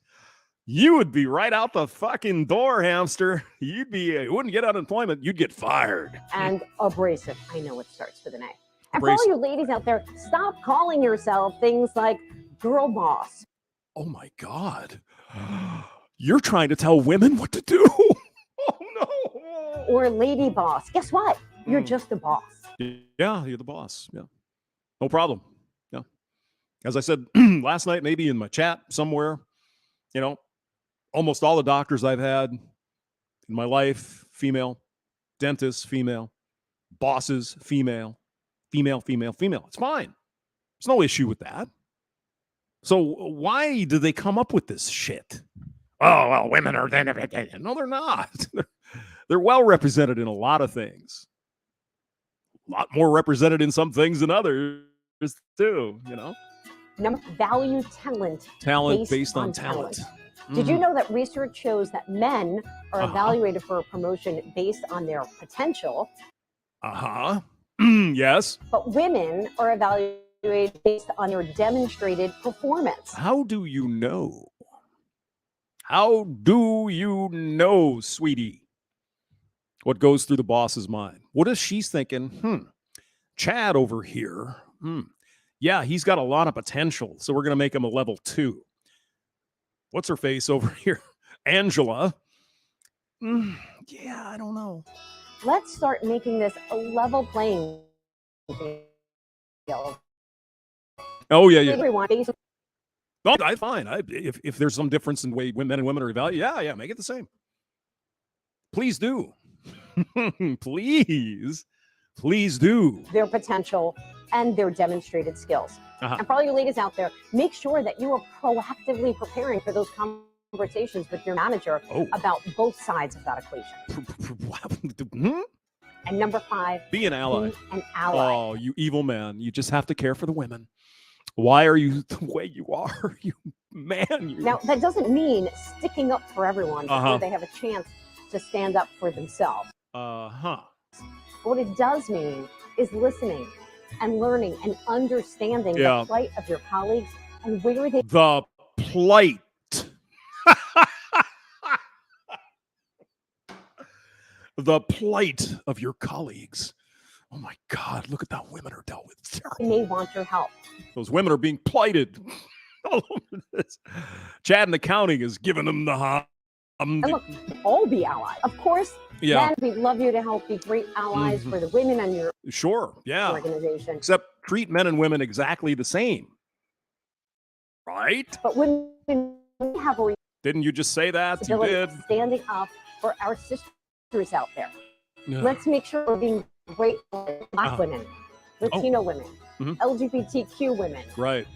You would be right out the fucking door, hamster. You wouldn't get unemployment. You'd get fired. And abrasive. I know it starts with an A. And for all you ladies out there, stop calling yourself things like girl boss. Oh my God. You're trying to tell women what to do. Oh no. Or lady boss. Guess what? You're just a boss. Yeah, you're the boss. Yeah. No problem. Yeah. As I said last night, maybe in my chat somewhere, you know, almost all the doctors I've had in my life, female, dentists, female, bosses, female. It's fine. There's no issue with that. So why do they come up with this shit? Oh, well, women are... No, they're not. They're well represented in a lot of things. A lot more represented in some things than others, too, you know? Value talent. Talent based on talent. Did you know that research shows that men are evaluated for a promotion based on their potential? Yes. But women are evaluated based on their demonstrated performance. How do you know? How do you know, sweetie? What goes through the boss's mind? What is she thinking? Chad over here. Yeah, he's got a lot of potential, so we're going to make him a level 2. What's her face over here? Angela. Yeah, I don't know. Let's start making this a level playing field. Oh, yeah. Everyone. No, I'm fine. If there's some difference in the way men and women are evaluated, yeah, make it the same. Please do. Please do. Their potential and their demonstrated skills. And for all you ladies out there, make sure that you are proactively preparing for those conversations with your manager about both sides of that equation. And number 5, be an ally. Be an ally. Oh, you evil man. You just have to care for the women. Why are you the way you are? You man. You. Now, that doesn't mean sticking up for everyone before they have a chance to stand up for themselves. But what it does mean is listening and learning and understanding the plight of your colleagues and where they... The plight. The plight of your colleagues. Oh my God, look at how women are dealt with. They may want your help. Those women are being plighted. All over this. Chad in accounting is giving them the And look, all be allies. Of course, men, we'd love you to help be great allies for the women on your organization. Except treat men and women exactly the same. Right? But women have a... Didn't you just say that? You did. Standing up for our sisters out there. Let's make sure we're being great Black women, Latino women, LGBTQ women,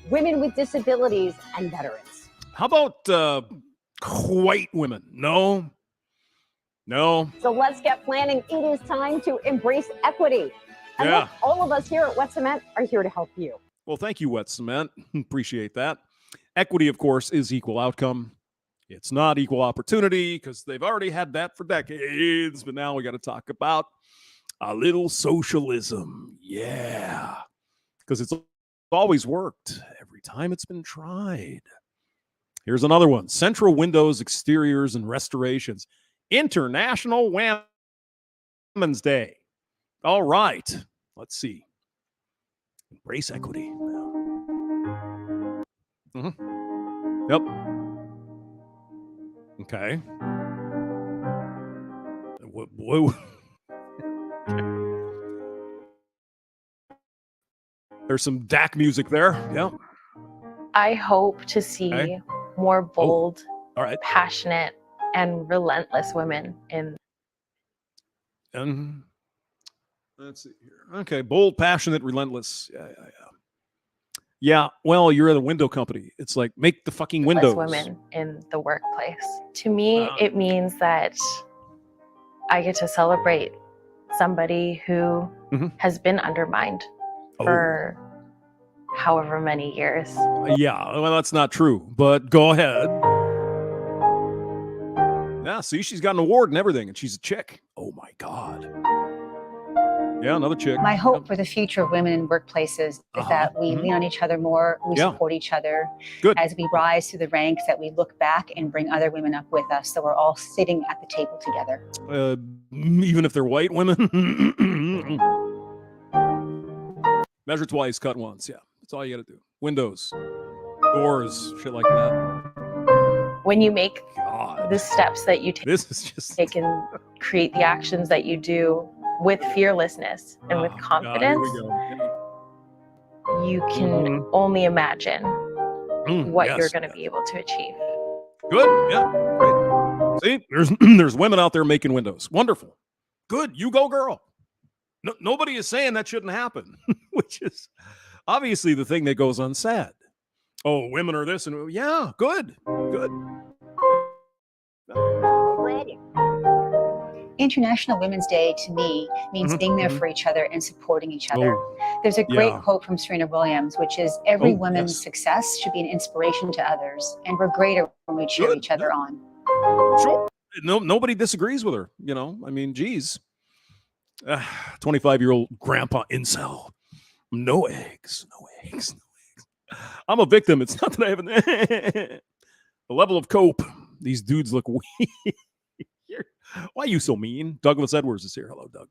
women with disabilities, and veterans. How about white women? No. So let's get planning. It is time to embrace equity. And look, all of us here at Wet Cement are here to help you. Well, thank you, Wet Cement. Appreciate that. Equity, of course, is equal outcome. It's not equal opportunity because they've already had that for decades. But now we got to talk about a little socialism. Yeah. Because it's always worked every time it's been tried. Here's another one. Central Windows Exteriors and Restorations. International Women's Day. All right. Let's see. Embrace equity. Yep. Okay. Whoa. There's some DAC music there. Yeah. I hope to see more bold, passionate, and relentless women in. And let's see here. Okay, bold, passionate, relentless. Yeah, well, you're at a window company. It's like, make the fucking windows. Women in the workplace. To me, it means that I get to celebrate somebody who has been undermined for however many years. Yeah, well, that's not true, but go ahead. Yeah, see, she's got an award and everything, and she's a chick. Oh, my God. Yeah, another chick. My hope for the future of women in workplaces is that we lean on each other more, we support each other. As we rise through the ranks, that we look back and bring other women up with us, so we're all sitting at the table together. Even if they're white women? Measure twice, cut once. Yeah, that's all you got to do. Windows, doors, shit like that. When you make the steps that you take and create the actions that you do with fearlessness and with confidence, you can only imagine what you're going to be able to achieve. Good. Yeah. Great. See, there's women out there making windows. Wonderful. Good. You go, girl. No, nobody is saying that shouldn't happen, which is obviously the thing that goes unsaid. Oh, women are this and yeah, good. International Women's Day to me means being there for each other and supporting each other. There's a great quote from Serena Williams, which is, every woman's success should be an inspiration to others, and we're greater when we cheer each other on. Sure. Nobody disagrees with her. You know, I mean, geez. 25-year-old grandpa incel. No eggs. I'm a victim. It's not that I have the level of cope. These dudes look weird. Why are you so mean? Douglas Edwards is here. Hello, Doug.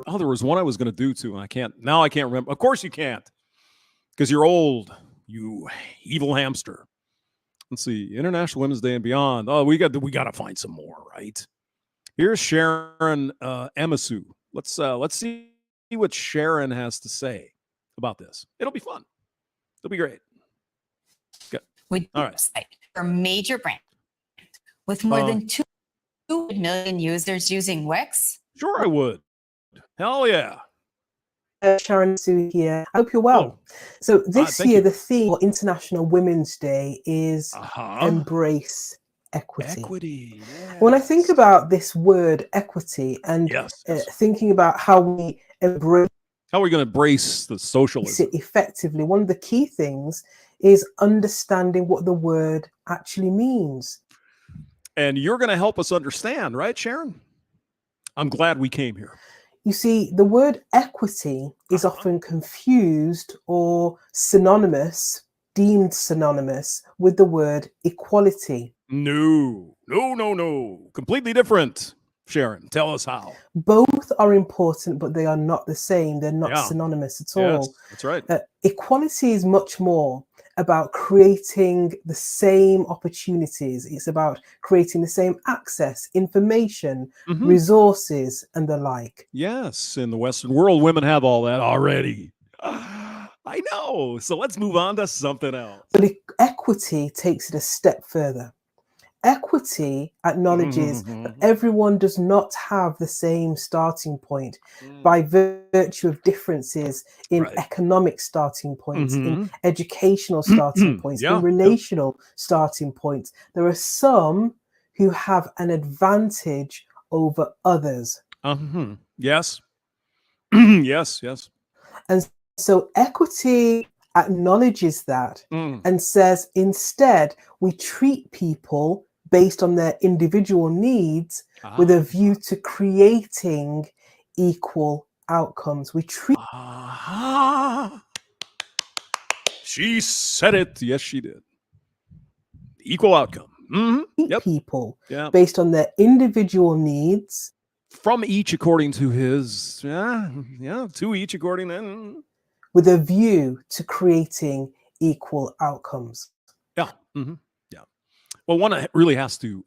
Oh, there was one I was going to do too, and I can't remember. Of course you can't, because you're old, you evil hamster. Let's see, International Women's Day and beyond. Oh, we got to find some more, right? Here's Sharon Emisu. Let's see what Sharon has to say about this. It'll be fun. It'll be great. Good. All right. For major brand with more than 2 million users using Wix. Sure, I would. Hell yeah. Sharon Sue here. I hope you're well. So this thank year, you. the theme for International Women's Day is embrace equity. Equity, yes. When I think about this word equity and thinking about how we embrace how are we going to embrace the socialism it effectively, one of the key things is understanding what the word actually means. And you're going to help us understand, right, Sharon? I'm glad we came here. You see, the word equity is often confused or deemed synonymous with the word equality. No. Completely different. Sharon, tell us how. Both are important, but they are not the same. They're not synonymous at all. Yes, that's right. Equality is much more about creating the same opportunities. It's about creating the same access, information, resources, and the like. Yes, in the Western world, women have all that already. I know. So let's move on to something else. But equity takes it a step further. Equity acknowledges that everyone does not have the same starting point by virtue of differences in economic starting points, in educational starting points, in relational starting points. There are some who have an advantage over others. Yes. yes. And so equity acknowledges that and says instead we treat people based on their individual needs with a view to creating equal outcomes. We treat She said it. Yes, she did. Equal outcome. people based on their individual needs. From each according to his, to each according to. With a view to creating equal outcomes. Yeah. Well, one really has to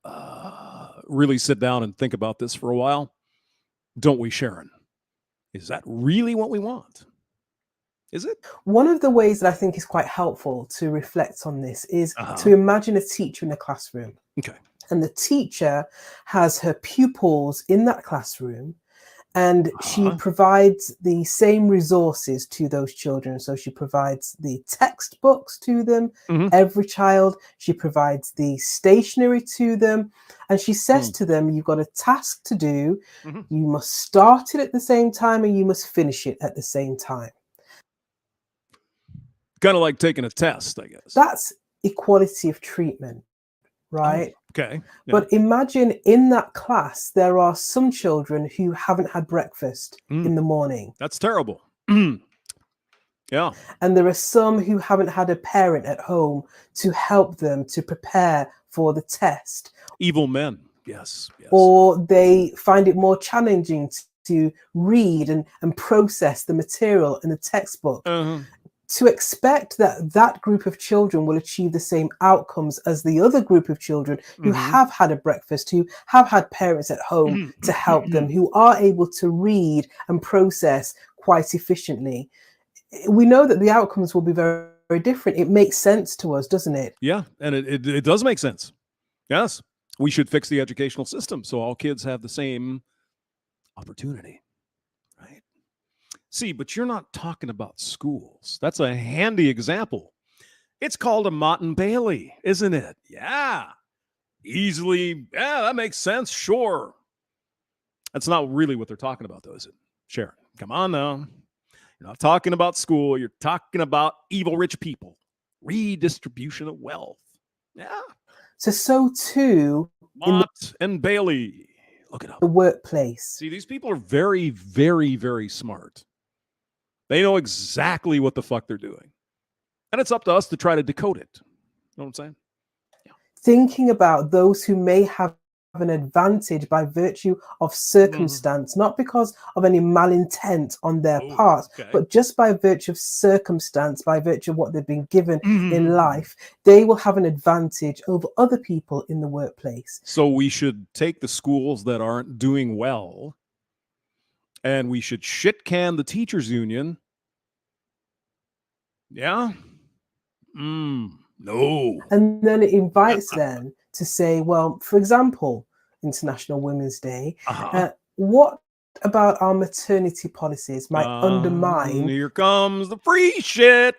really sit down and think about this for a while. Don't we, Sharon? Is that really what we want? Is it? One of the ways that I think is quite helpful to reflect on this is to imagine a teacher in a classroom. Okay. And the teacher has her pupils in that classroom, and she provides the same resources to those children. So she provides the textbooks to them, every child. She provides the stationery to them. And she says to them, you've got a task to do. You must start it at the same time and you must finish it at the same time. Kind of like taking a test, I guess. That's equality of treatment, right? Okay. Yeah. But imagine in that class, there are some children who haven't had breakfast in the morning. That's terrible. Yeah. And there are some who haven't had a parent at home to help them to prepare for the test. Evil men. Yes. Or they find it more challenging to read and process the material in the textbook. To expect that that group of children will achieve the same outcomes as the other group of children who have had a breakfast, who have had parents at home to help them, who are able to read and process quite efficiently. We know that the outcomes will be very, very different. It makes sense to us, doesn't it? Yeah, and it does make sense. Yes, we should fix the educational system so all kids have the same opportunity. See, but you're not talking about schools. That's a handy example. It's called a Mott and Bailey, isn't it? Yeah. Easily. Yeah, that makes sense. Sure. That's not really what they're talking about, though, is it? Sharon, come on now. You're not talking about school. You're talking about evil rich people. Redistribution of wealth. Yeah. So too, Mott and Bailey. Look it up. The workplace. See, these people are very, very, very smart. They know exactly what the fuck they're doing. And it's up to us to try to decode it. You know what I'm saying? Yeah. Thinking about those who may have an advantage by virtue of circumstance, not because of any malintent on their part, but just by virtue of circumstance, by virtue of what they've been given in life, they will have an advantage over other people in the workplace. So we should take the schools that aren't doing well, and we should shit can the teachers union. Yeah? No. And then it invites them to say, well, for example, International Women's Day, what about our maternity policies might undermine. Here comes the free shit.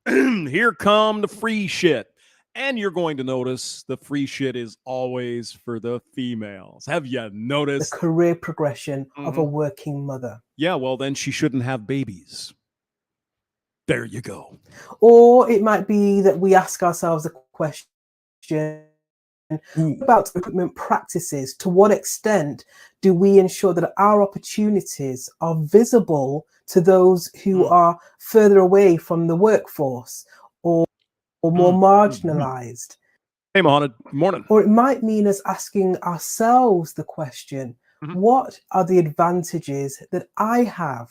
Here come the free shit. And you're going to notice the free shit is always for the females. Have you noticed? The career progression of a working mother. Yeah, well, then she shouldn't have babies. There you go. Or it might be that we ask ourselves a question about recruitment practices. To what extent do we ensure that our opportunities are visible to those who are further away from the workforce or more marginalized? Hey, Mohamed, morning. Or it might mean us asking ourselves the question, what are the advantages that I have?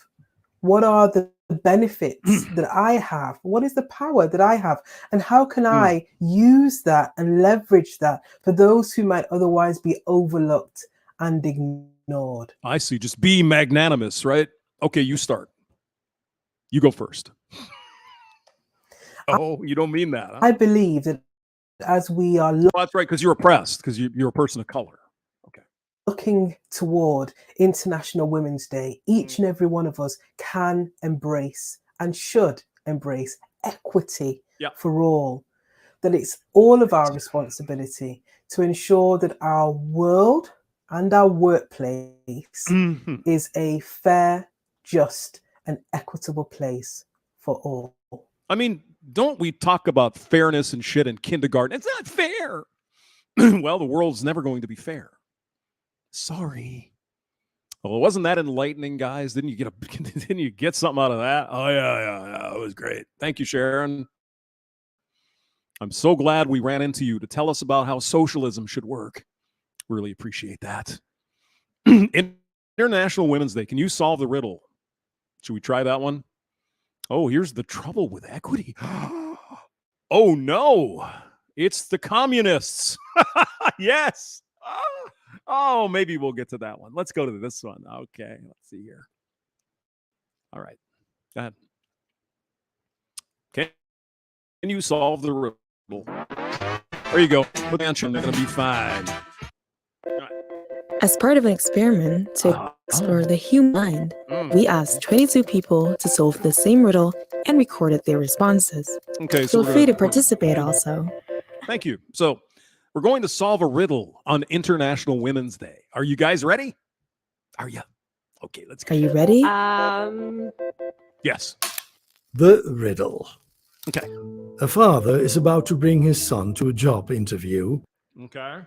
What are the benefits that I have? What is the power that I have? And how can I use that and leverage that for those who might otherwise be overlooked and ignored? I see. Just be magnanimous, right? Okay, you start. You go first. Oh, you don't mean that, huh? I believe that as we are that's right, because you're oppressed, because you're a person of color. Looking toward International Women's Day, each and every one of us can embrace and should embrace equity for all. That it's all of our responsibility to ensure that our world and our workplace is a fair, just, and equitable place for all. I mean, don't we talk about fairness and shit in kindergarten? It's not fair. Well, the world's never going to be fair. Sorry. Well, wasn't that enlightening, guys? Didn't you get something out of that? Oh, yeah. It was great. Thank you, Sharon. I'm so glad we ran into you to tell us about how socialism should work. Really appreciate that. International Women's Day. Can you solve the riddle? Should we try that one? Oh, here's the trouble with equity. Oh, no. It's the communists. Yes. Oh, maybe we'll get to that one. Let's go to this one. Okay, let's see here. All right, go ahead. Okay, can you solve the riddle? There you go. Put the answer in. They're going to be fine. As part of an experiment to explore the human mind, we asked 22 people to solve the same riddle and recorded their responses. Okay, Feel free to participate also. Thank you. So, we're going to solve a riddle on International Women's Day. Are you guys ready? Are you? Okay, let's go. Are you ready? Yes. The riddle. Okay. A father is about to bring his son to a job interview. Okay.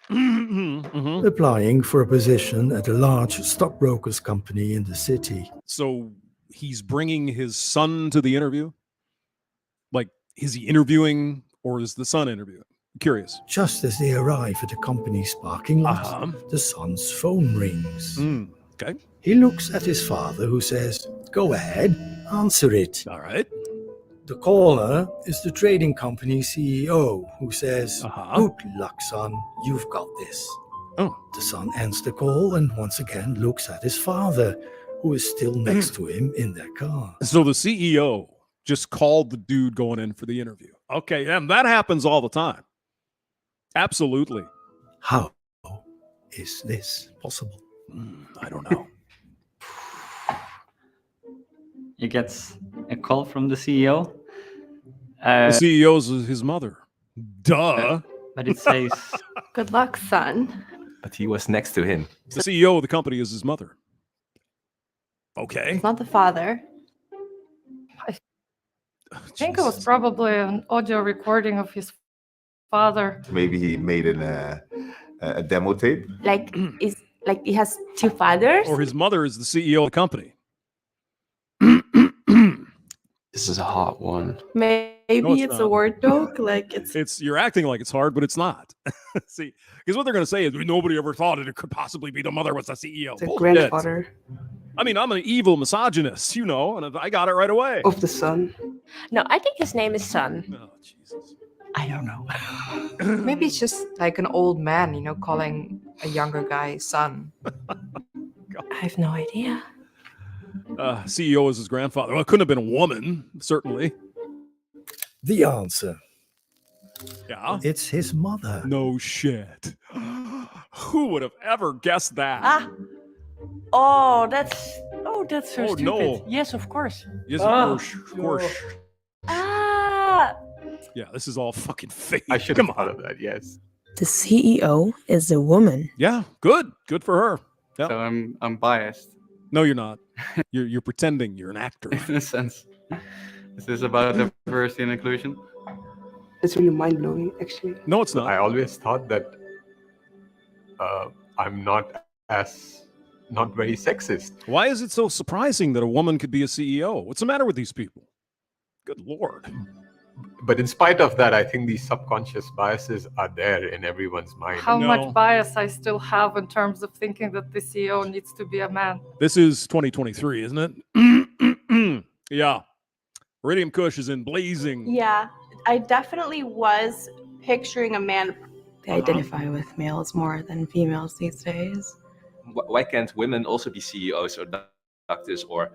Applying for a position at a large stockbrokers company in the city. So he's bringing his son to the interview? Like, is he interviewing or is the son interviewing? I'm curious. Just as they arrive at the company's parking lot, the son's phone rings. Okay. He looks at his father, who says, "Go ahead, answer it." All right. The caller is the trading company CEO, who says, "Good luck, son, you've got this." Oh. The son ends the call and once again looks at his father, who is still next to him in their car. So the CEO just called the dude going in for the interview. Okay, and that happens all the time. Absolutely. How is this possible? I don't know. He gets a call from the CEO. The CEO's his mother. Duh. But it says, "Good luck, son." But he was next to him. The CEO of the company is his mother. Okay. It's not the father. I think it was probably an audio recording of his father. Maybe he made a demo tape. Like he has two fathers. Or his mother is the CEO of the company. This is a hot one. Maybe No, it's a not. word doc. Like It's you're acting like it's hard, but it's not. See, because what they're going to say is nobody ever thought it could possibly be the mother was the CEO. The Bullshit. grandfather I mean, I'm an evil misogynist, you know, and I got it right away. of the son. No, I think his name is Son. Oh, Jesus. I don't know. Maybe it's just like an old man, you know, calling a younger guy son. I have no idea. CEO is his grandfather. Well, it couldn't have been a woman, certainly. The answer. Yeah. It's his mother. No shit. Who would have ever guessed that? Oh, that's so Oh, stupid. no. Yes, of course. Yes, of course. Ah. Yeah, this is all fucking fake. I should have thought of that. Yes. The CEO is a woman. Yeah, good for her. Yeah. So I'm biased. No, you're not. You're pretending you're an actor. In a sense. Is this about diversity and inclusion? It's really mind-blowing, actually. No, it's not. I always thought that I'm not very sexist. Why is it so surprising that a woman could be a CEO? What's the matter with these people? Good Lord. But in spite of that, I think these subconscious biases are there in everyone's mind. How much bias I still have in terms of thinking that the CEO needs to be a man. This is 2023, isn't it? Yeah. Iridium Kush is in blazing. Yeah, I definitely was picturing a man. They identify with males more than females these days. Why can't women also be CEOs or doctors or,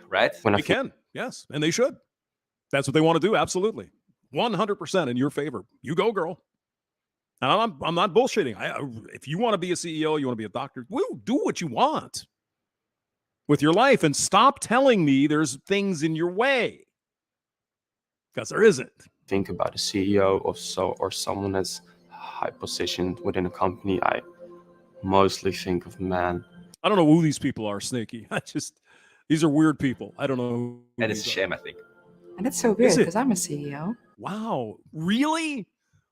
right? They can, yes, and they should. That's what they want to do, absolutely. 100% in your favor. You go, girl. And I'm not bullshitting. If you want to be a CEO, you want to be a doctor, well, do what you want with your life and stop telling me there's things in your way. Because there isn't. Think about a CEO or someone that's high positioned within a company. I mostly think of men. I don't know who these people are, Snaky. These are weird people. I don't know. And it's a shame, I think. And it's so weird because I'm a CEO. Wow. Really?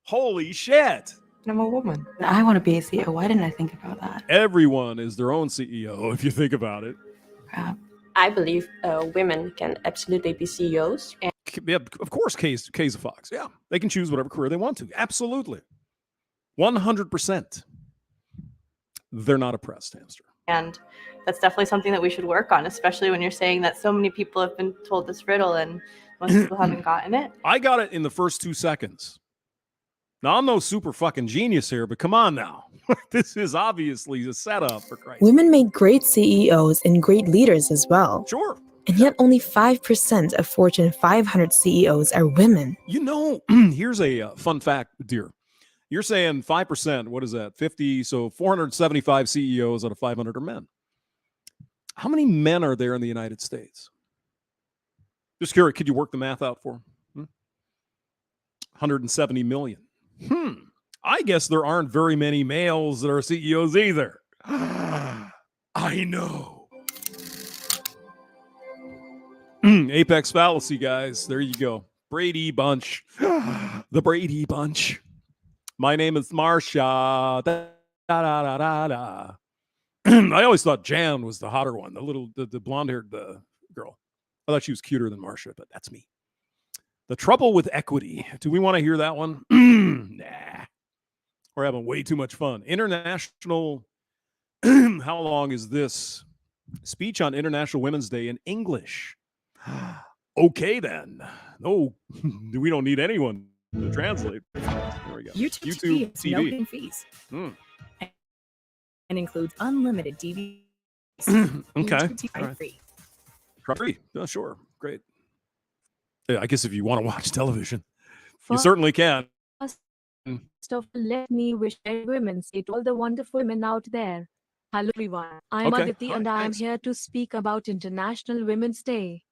Holy shit. And I'm a woman. I want to be a CEO. Why didn't I think about that? Everyone is their own CEO, if you think about it. I believe women can absolutely be CEOs. And Yeah, of course, K's a Fox. Yeah, they can choose whatever career they want to. Absolutely. 100%. They're not oppressed, Hamster. And that's definitely something that we should work on, especially when you're saying that so many people have been told this riddle and most people haven't gotten it. I got it in the first 2 seconds. Now, I'm no super fucking genius here, but come on now. This is obviously a setup for Christ. Women make great CEOs and great leaders as well. Sure. And yet only 5% of Fortune 500 CEOs are women. You know, here's a fun fact, dear. You're saying 5%, what is that? 50, so 475 CEOs out of 500 are men. How many men are there in the United States? Just curious, could you work the math out for them? 170 million. I guess there aren't very many males that are CEOs either. I know. Apex fallacy, guys. There you go. Brady Bunch. The Brady Bunch. My name is Marsha. Da, da, da, da, da. I always thought Jan was the hotter one, the blonde-haired girl. I thought she was cuter than Marsha, but that's me. The trouble with equity. Do we want to hear that one? Nah. We're having way too much fun. International. How long is this? Speech on International Women's Day in English. Okay, then. No, we don't need anyone to translate. There we go. YouTube TV. No hidden fees. And includes unlimited DVDs. Okay. Right. Free. Free. Oh, sure. Great. Yeah, I guess if you want to watch television, you certainly can. Let me wish Women's Day to all the wonderful women out there. Hello everyone, I'm Aditi and I am here to speak about International Women's Day.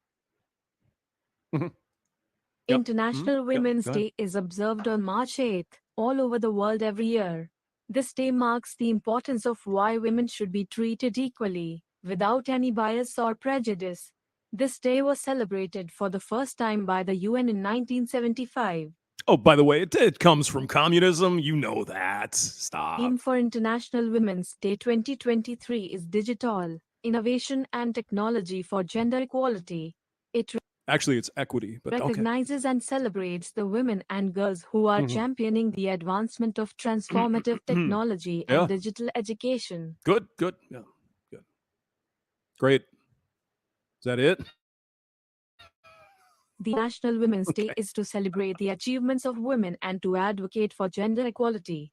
International Women's Day is observed on March 8th all over the world every year. This day marks the importance of why women should be treated equally, without any bias or prejudice. This day was celebrated for the first time by the UN in 1975. Oh, by the way, it comes from communism. You know that. Stop. Theme for International Women's Day 2023 is Digital, Innovation and Technology for Gender Equality. Actually, it's equity, but recognizes and celebrates the women and girls who are championing the advancement of transformative technology and digital education. Good. Yeah, good. Great. Is that it? The National Women's Day is to celebrate the achievements of women and to advocate for gender equality.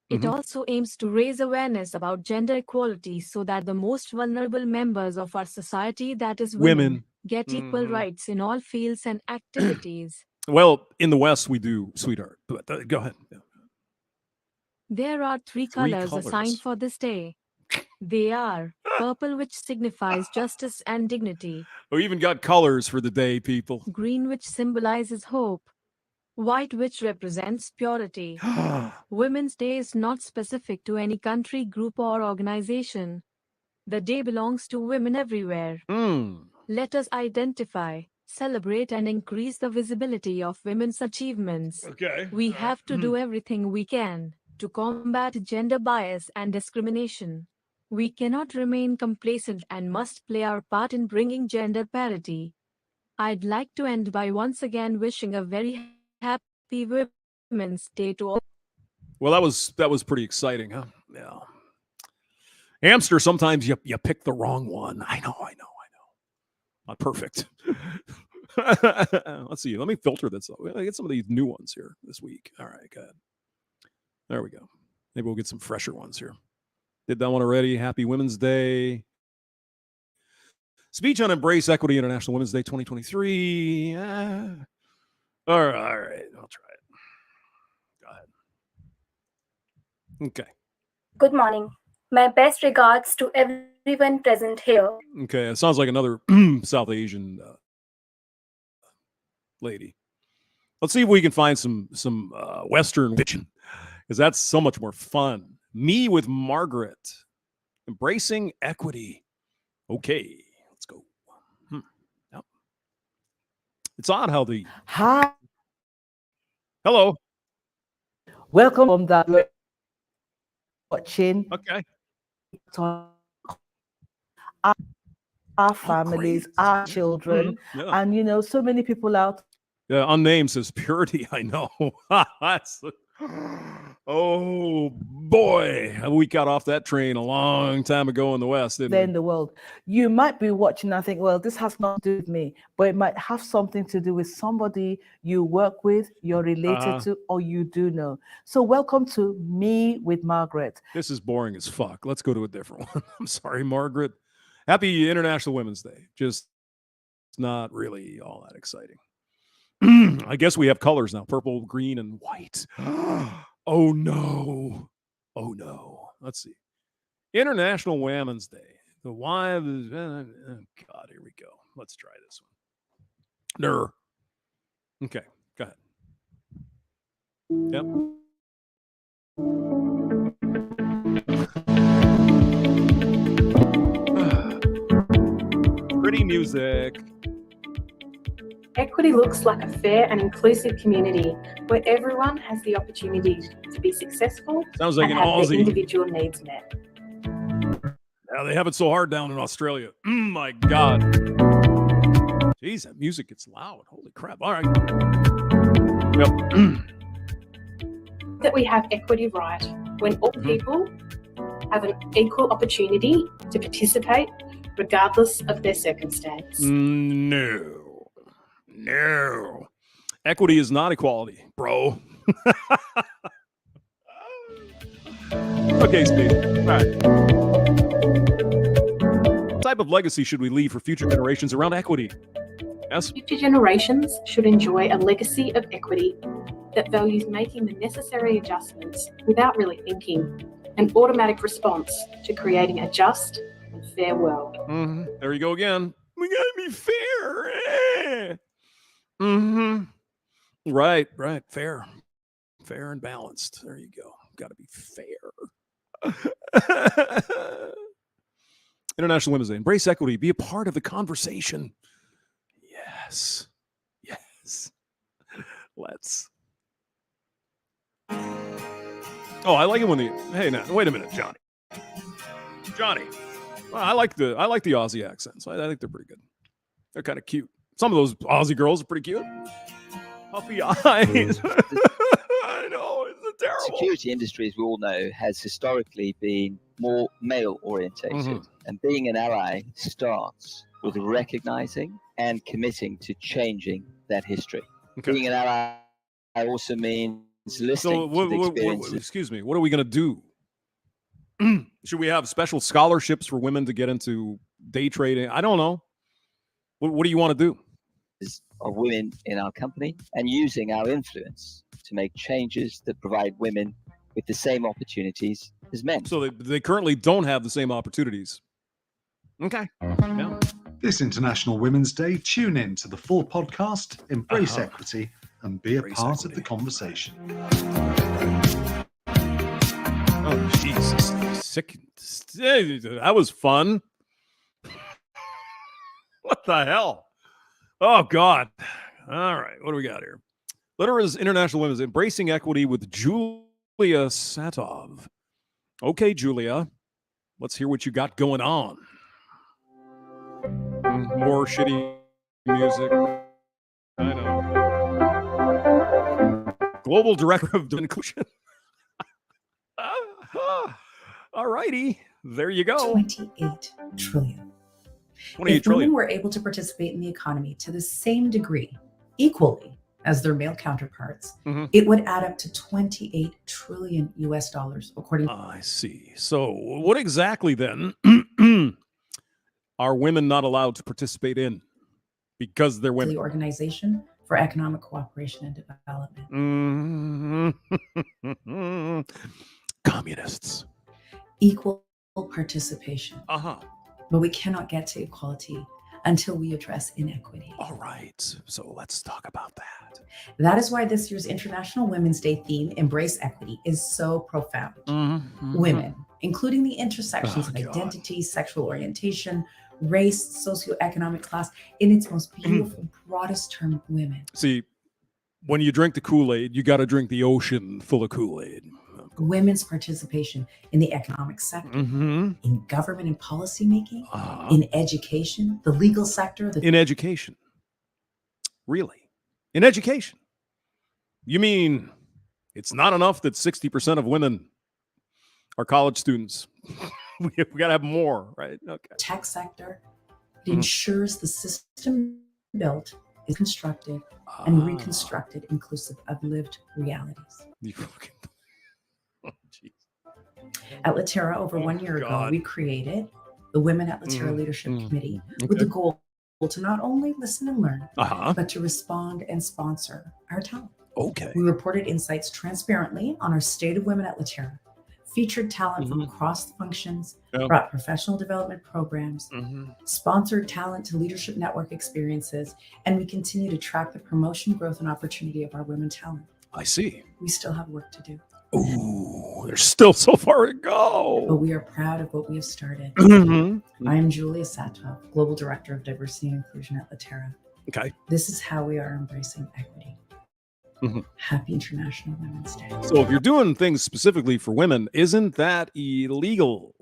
It also aims to raise awareness about gender equality so that the most vulnerable members of our society, that is women, get equal rights in all fields and activities. Well, in the West, we do, sweetheart. But go ahead. Yeah. There are three colors assigned for this day. They are purple, which signifies justice and dignity, We even got colors for the day, people. green, which symbolizes hope, white, which represents purity. Women's Day is not specific to any country, group, or organization. The day belongs to women everywhere. Let us identify, celebrate, and increase the visibility of women's achievements. Okay. We have to do everything we can to combat gender bias and discrimination. We cannot remain complacent and must play our part in bringing gender parity. I'd like to end by once again wishing a very happy Women's Day to all. Well, that was pretty exciting, huh? Yeah. Hamster, sometimes you pick the wrong one. I know. Not perfect. Let's see. Let me filter this. I get some of these new ones here this week. All right, go ahead. There we go. Maybe we'll get some fresher ones here. Did that one already. Happy Women's Day. Speech on Embrace Equity International Women's Day 2023. All right. I'll try it. Go ahead. Okay. Good morning. My best regards to everyone present here. Okay. It sounds like another South Asian lady. Let's see if we can find some Western witching, because that's so much more fun. Me with Margaret. Embracing equity. Okay. Let's go. Yep. It's odd how the... Hi. Hello. Welcome from that watching. Okay. Our families, our children, Yeah. and so many people out. Yeah, unnamed says purity. I know. Oh boy, we got off that train a long time ago in the West, didn't There we? in the world. You might be watching and think, well, this has nothing to do with me, but it might have something to do with somebody you work with, you're related to, or you do know. So welcome to Me with Margaret. This is boring as fuck. Let's go to a different one. I'm sorry, Margaret. Happy International Women's Day. Just not really all that exciting. I guess we have colors now: purple, green, and white. Oh no. Oh no. Let's see. International Women's Day. The why is oh God, here we go. Let's try this one. Okay, go ahead. Yep. Pretty music. Equity looks like a fair and inclusive community where everyone has the opportunity to be successful Sounds like and an have Aussie. their individual needs met. Yeah, they have it so hard down in Australia. My God. Jeez, that music gets loud. Holy crap. All right. Yep. That we have equity right when all people have an equal opportunity to participate regardless of their circumstance. No. Equity is not equality, bro. Okay, Steve. All right. What type of legacy should we leave for future generations around equity? Yes? Future generations should enjoy a legacy of equity that values making the necessary adjustments without really thinking, an automatic response to creating a just and fair world. There you go again. We gotta be fair. Right. Fair and balanced. There you go. Gotta be fair. International Women's Day. Embrace equity. Be a part of the conversation. Yes. Let's. Oh, I like it when hey, now wait a minute, Johnny. Well, I like the Aussie accents. I think they're pretty good. They're kind of cute. Some of those Aussie girls are pretty cute. Puffy eyes. I know, it's terrible. Security industry, as we all know, has historically been more male orientated, and being an ally starts with recognizing and committing to changing that history. Okay. Being an ally also means listening to the experiences. Excuse me, what are we going to do? Should we have special scholarships for women to get into day trading? I don't know. What do you want to do? Of women in our company and using our influence to make changes that provide women with the same opportunities as men. So they currently don't have the same opportunities. Okay. Yeah. This International Women's Day, tune in to the full podcast, Embrace Equity, and be a part of the conversation. Oh, Jesus. Sick. That was fun. What the hell? Oh, God. All right. What do we got here? Litera's International Women's Embracing Equity with Julia Satov. Okay, Julia. Let's hear what you got going on. More shitty music. I know. Global Director of Inclusion. All righty. There you go. 28 trillion. 28 if trillion. women were able to participate in the economy to the same degree, equally as their male counterparts, it would add up to 28 trillion US dollars, according to I see. So what exactly then are women not allowed to participate in because they're women? the Organization for Economic Cooperation and Development. Communists. Equal participation. Uh-huh. But we cannot get to equality until we address inequity. All right. So let's talk about that. That is why this year's International Women's Day theme, Embrace Equity, is so profound. Women, including the intersections of identity, sexual orientation, race, socioeconomic class, in its most beautiful, broadest term, women. See, when you drink the Kool-Aid, you got to drink the ocean full of Kool-Aid. Women's participation in the economic sector, in government and policy making, in education, the legal sector. In education. Really? In education? You mean it's not enough that 60% of women are college students? we got to have more, right? Okay. Tech sector. It ensures the system built is constructed and reconstructed inclusive of lived realities. At Latera, over 1 year ago, we created the Women at Latera Leadership Committee with the goal to not only listen and learn, but to respond and sponsor our talent. Okay. We reported insights transparently on our state of women at Latera, featured talent from across the functions, brought professional development programs, sponsored talent to leadership network experiences, and we continue to track the promotion, growth, and opportunity of our women talent. I see. We still have work to do. Ooh, there's still so far to go. But we are proud of what we have started. I am Julia Satov, Global Director of Diversity and Inclusion at Latera. Okay. This is how we are embracing equity. Happy International Women's Day. So if you're doing things specifically for women, isn't that illegal?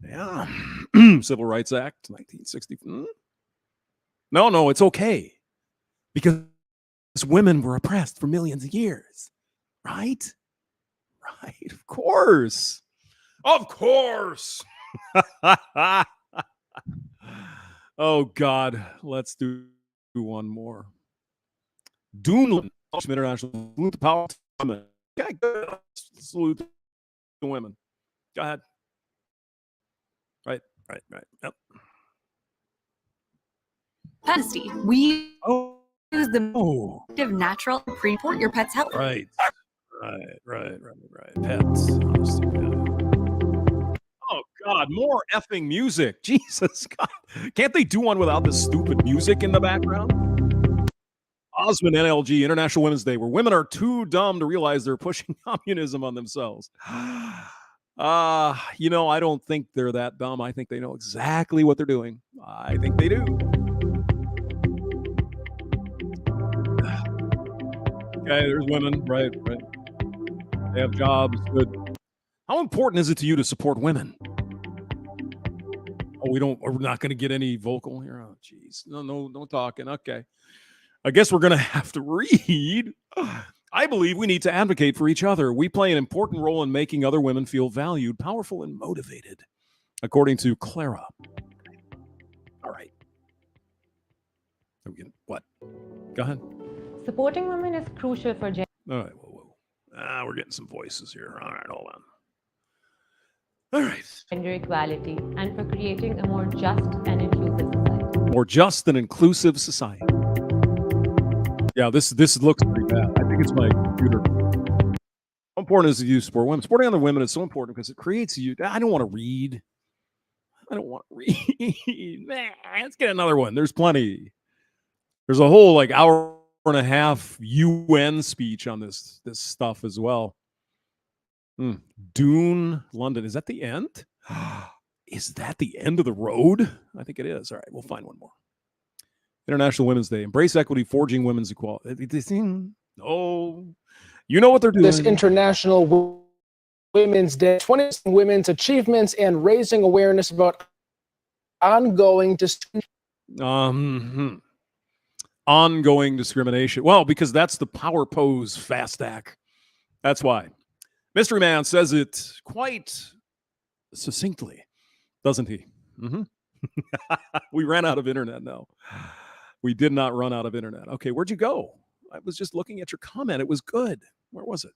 Yeah. Civil Rights Act, 1960. No, it's okay. Because women were oppressed for millions of years. Right? Right. Of course. Of course. Oh, God. Let's do one more. Dunlin, International. Salute the power to women. Okay, good. Salute the women. Go ahead. Right. Yep. Honesty. We use the natural pre-port your pet's health. Right. Pets. Honesty, oh, God. More effing music. Jesus, God. Can't they do one without this stupid music in the background? Osmond NLG, International Women's Day, where women are too dumb to realize they're pushing communism on themselves. I don't think they're that dumb. I think they know exactly what they're doing. I think they do. Okay, there's women, right. They have jobs, good. How important is it to you to support women? Oh, we're not going to get any vocal here. Oh, geez. No talking. Okay. I guess we're going to have to read. I believe we need to advocate for each other. We play an important role in making other women feel valued, powerful, and motivated, according to Clara. All right. What? Go ahead. Supporting women is crucial for gender. All right. Whoa. We're getting some voices here. All right. Hold on. All right. Gender equality and for creating a more just and inclusive society. More just and inclusive society. Yeah, this looks pretty bad. I think it's my computer. How important is it you support women? Supporting other women is so important because it creates you. I don't want to read. Man, let's get another one. There's plenty. There's a whole like hour and a half UN speech on this stuff as well. Dune, London. Is that the end? Is that the end of the road? I think it is. All right, we'll find one more. International Women's Day. Embrace equity, forging women's equality. Oh, you know what they're doing. This International Women's Day, 20 women's achievements and raising awareness about ongoing ongoing discrimination. Well, because that's the power pose fast act. That's why. Mystery Man says it quite succinctly, doesn't he? We ran out of internet now. We did not run out of internet. Okay, where'd you go? I was just looking at your comment. It was good. Where was it?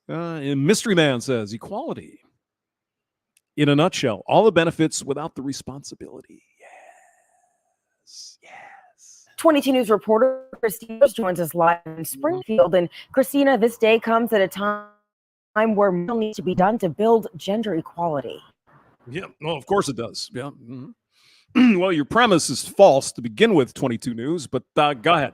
And Mystery Man says equality. In a nutshell, all the benefits without the responsibility. Yes. 22 News reporter Christina joins us live in Springfield. And Christina, this day comes at a time where more needs to be done to build gender equality. Yeah, well, of course it does. Yeah. Well, your premise is false to begin with, 22 News, but go ahead.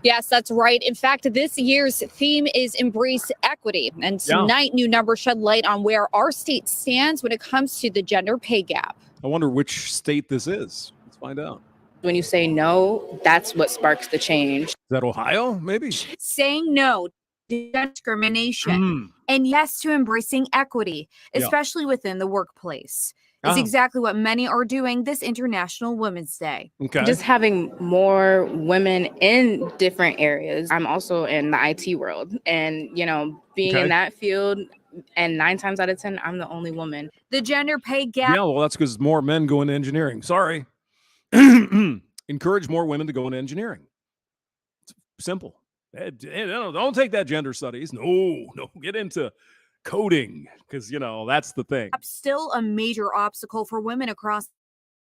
Yes, that's right. In fact, this year's theme is Embrace Equity. And tonight, new numbers shed light on where our state stands when it comes to the gender pay gap. I wonder which state this is. Let's find out. When you say no, that's what sparks the change. Is that Ohio? Maybe. Saying no to discrimination and yes to embracing equity, especially within the workplace. Is exactly what many are doing this International Women's Day. Okay. Just having more women in different areas. I'm also in the IT world, and being in that field, and 9 times out of 10, I'm the only woman. The gender pay gap. Yeah, well, that's because more men go into engineering. Sorry. Encourage more women to go into engineering. It's simple. Don't take that gender studies. No, get into coding, because that's the thing. Still a major obstacle for women across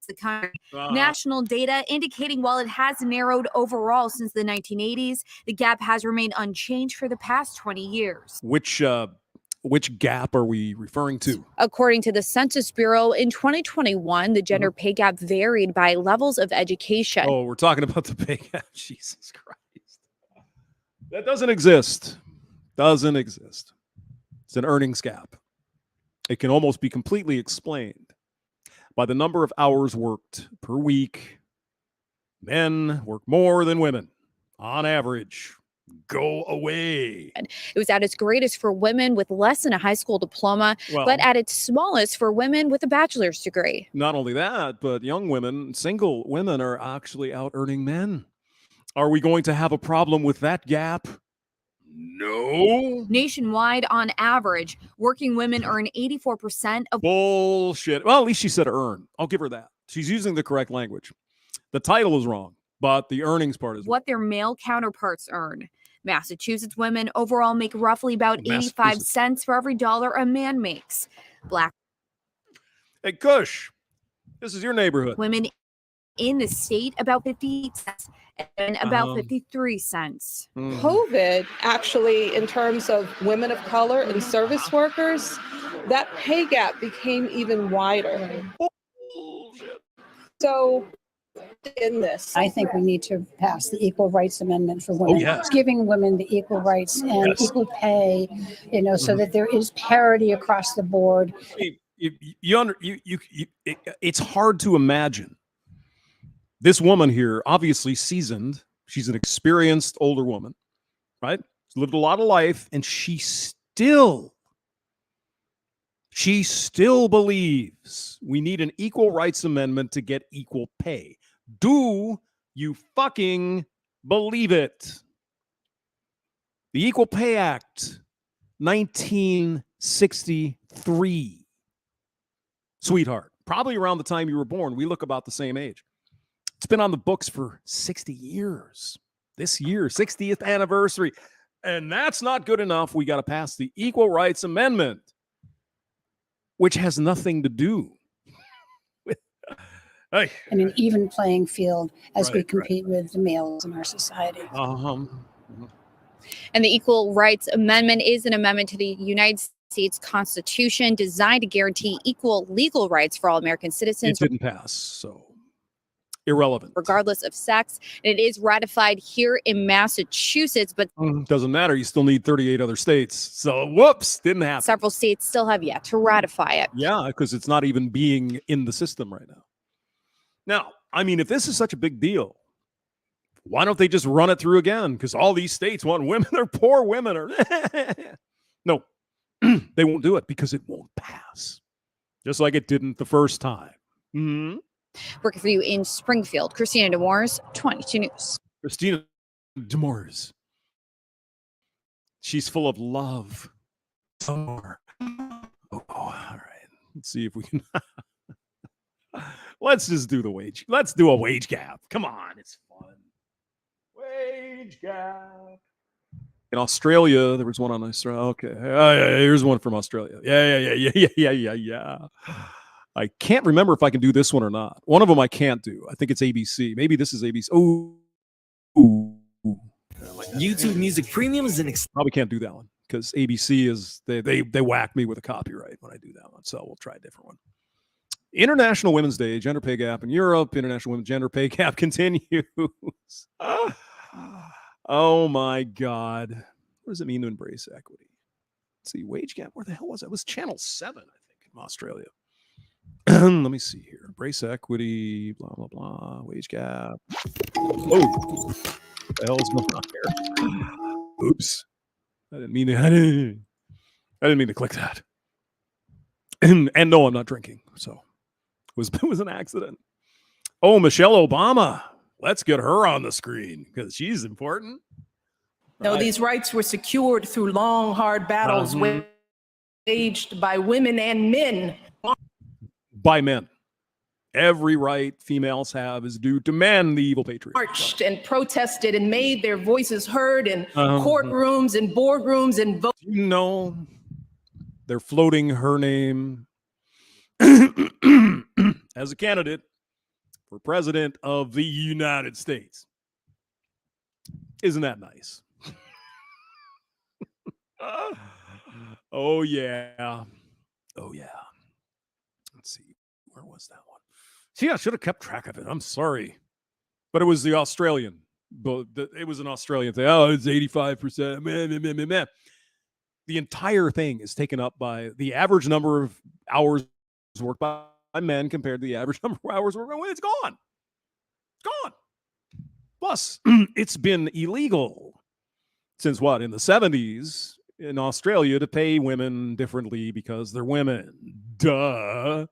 the country. National data indicating while it has narrowed overall since the 1980s, the gap has remained unchanged for the past 20 years. Which gap are we referring to? According to the Census Bureau, in 2021, the gender pay gap varied by levels of education. Oh, we're talking about the pay gap. Jesus Christ. That doesn't exist. Doesn't exist. It's an earnings gap. It can almost be completely explained by the number of hours worked per week. Men work more than women on average. Go away. It was at its greatest for women with less than a high school diploma, but at its smallest for women with a bachelor's degree. Not only that, but young women, single women are actually out earning men. Are we going to have a problem with that gap? No. Nationwide, on average, working women earn 84% of... Bullshit. Well, at least she said earn. I'll give her that. She's using the correct language. The title is wrong, but the earnings part is what their male counterparts earn. Massachusetts women overall make roughly about 85 cents for every dollar a man makes. Black... Hey, Kush, this is your neighborhood. Women in the state about 58 cents and about 53 cents. COVID, actually, in terms of women of color and service workers, that pay gap became even wider. So in this, I think we need to pass the Equal Rights Amendment for women. It's giving women the equal rights and equal pay, so that there is parity across the board. It's hard to imagine. This woman here, obviously seasoned, she's an experienced older woman, right? She's lived a lot of life, and she still believes we need an equal rights amendment to get equal pay. Do you fucking believe it? The Equal Pay Act, 1963. Sweetheart, probably around the time you were born. We look about the same age. It's been on the books for 60 years. This year, 60th anniversary. And that's not good enough. We got to pass the Equal Rights Amendment, which has nothing to do with and an even playing field as we compete with the males in our society. And the Equal Rights Amendment is an amendment to the United States Constitution designed to guarantee equal legal rights for all American citizens. It didn't pass, so irrelevant. Regardless of sex. And it is ratified here in Massachusetts, but doesn't matter. You still need 38 other states. So, whoops, didn't happen. several states still have yet to ratify it. Yeah, because it's not even being in the system right now. Now, I mean, if this is such a big deal, why don't they just run it through again? Because all these states want women, or poor women, or no, they won't do it because it won't pass. Just like it didn't the first time. Mm-hmm. Working for you in Springfield, Christina Demores, 22 News. Christina Demores. She's full of love. Oh, all right. Let's see if we can. Let's just do the wage. Let's do a wage gap. Come on, it's fun. Wage gap. In Australia, there was one on Australia. Okay, here's one from Australia. Yeah. I can't remember if I can do this one or not. One of them I can't do. I think it's ABC. Maybe this is ABC. Ooh. YouTube Music Premium is an probably can't do that one because ABC is they whack me with a copyright when I do that one. So we'll try a different one. International Women's Day, gender pay gap in Europe. International Women's gender pay gap continues. Oh my God. What does it mean to embrace equity? Let's see, wage gap. Where the hell was that? It was Channel 7, I think, in Australia. Let me see here. Embrace equity, blah, blah, blah. Wage gap. Oh, what the hell's going on here? Oops. I didn't mean to click that. And no, I'm not drinking. So it was an accident. Oh, Michelle Obama. Let's get her on the screen because she's important. No, these rights were secured through long, hard battles waged by women and men. By men. Every right females have is due to men, the evil patriarch. Marched and protested and made their voices heard in courtrooms and boardrooms and vote. You know, they're floating her name as a candidate for president of the United States. Isn't that nice? Oh, yeah. Oh, yeah. Let's see. Where was that one? See, I should have kept track of it. I'm sorry. But it was the Australian. It was an Australian thing. Oh, it's 85%. Meh. The entire thing is taken up by the average number of hours worked by men compared to the average number of hours worked by women. It's gone. It's gone. Plus, it's been illegal since what? In the 70s in Australia to pay women differently because they're women. Duh.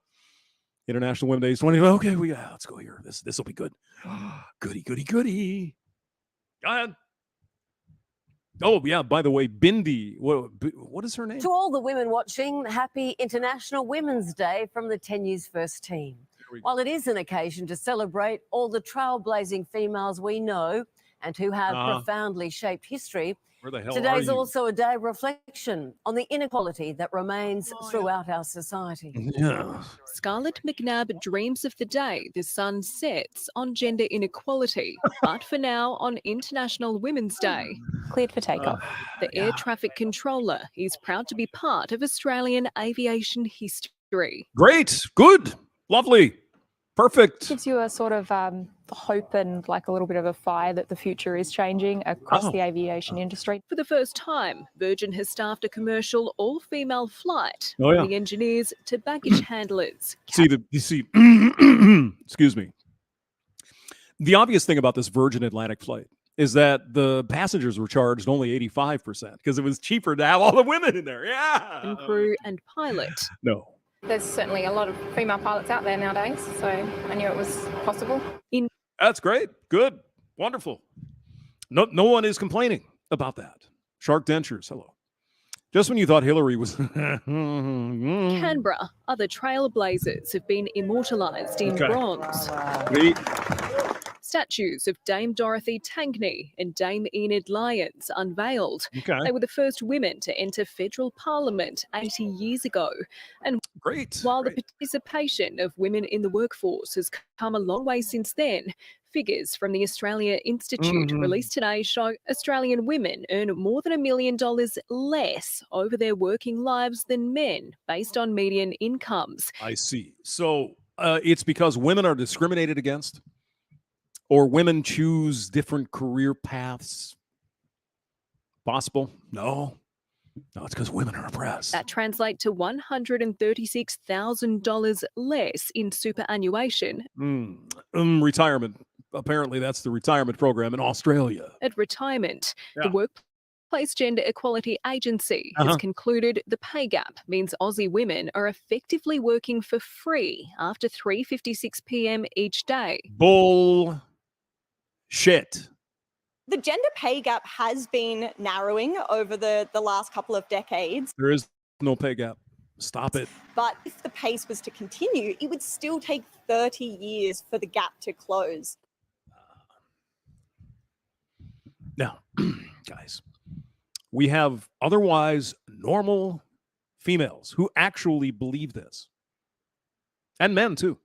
International Women's Day is 20. Okay, let's go here. This will be good. Goody. Go ahead. Oh, yeah, by the way, Bindi, what is her name? To all the women watching, happy International Women's Day from the 10 News First team. While it is an occasion to celebrate all the trailblazing females we know and who have profoundly shaped history, where the hell today's are you? also a day of reflection on the inequality that remains throughout our society. Yeah. Scarlett McNabb dreams of the day the sun sets on gender inequality, but for now on International Women's Day. Cleared for takeoff. The air traffic controller is proud to be part of Australian aviation history. Great. Good. Lovely. Perfect. Gives you a sort of hope and like a little bit of a fire that the future is changing across the aviation industry. For the first time, Virgin has staffed a commercial all-female flight, Oh, yeah. from the engineers to baggage handlers. See, excuse me. The obvious thing about this Virgin Atlantic flight is that the passengers were charged only 85% because it was cheaper to have all the women in there. Yeah. And crew and pilot. No. There's certainly a lot of female pilots out there nowadays, so I knew it was possible. That's great. Good. Wonderful. No one is complaining about that. Shark dentures. Hello. Just when you thought Hillary was... Canberra, other trailblazers have been immortalised in bronze. Statues of Dame Dorothy Tangney and Dame Enid Lyons unveiled. Okay. They were the first women to enter federal parliament 80 years ago. And while the participation of women in the workforce has come a long way since then, figures from the Australia Institute released today show Australian women earn more than $1 million less over their working lives than men, based on median incomes. I see. So it's because women are discriminated against, or women choose different career paths. Possible? No, it's because women are oppressed. That translates to $136,000 less in superannuation. Retirement. Apparently, that's the retirement program in Australia. At retirement, Yeah. the Workplace Gender Equality Agency has concluded the pay gap means Aussie women are effectively working for free after 3:56 p.m. each day. Bullshit. The gender pay gap has been narrowing over the last couple of decades. There is no pay gap. Stop it. But if the pace was to continue, it would still take 30 years for the gap to close. Now, guys, we have otherwise normal females who actually believe this. And men, too.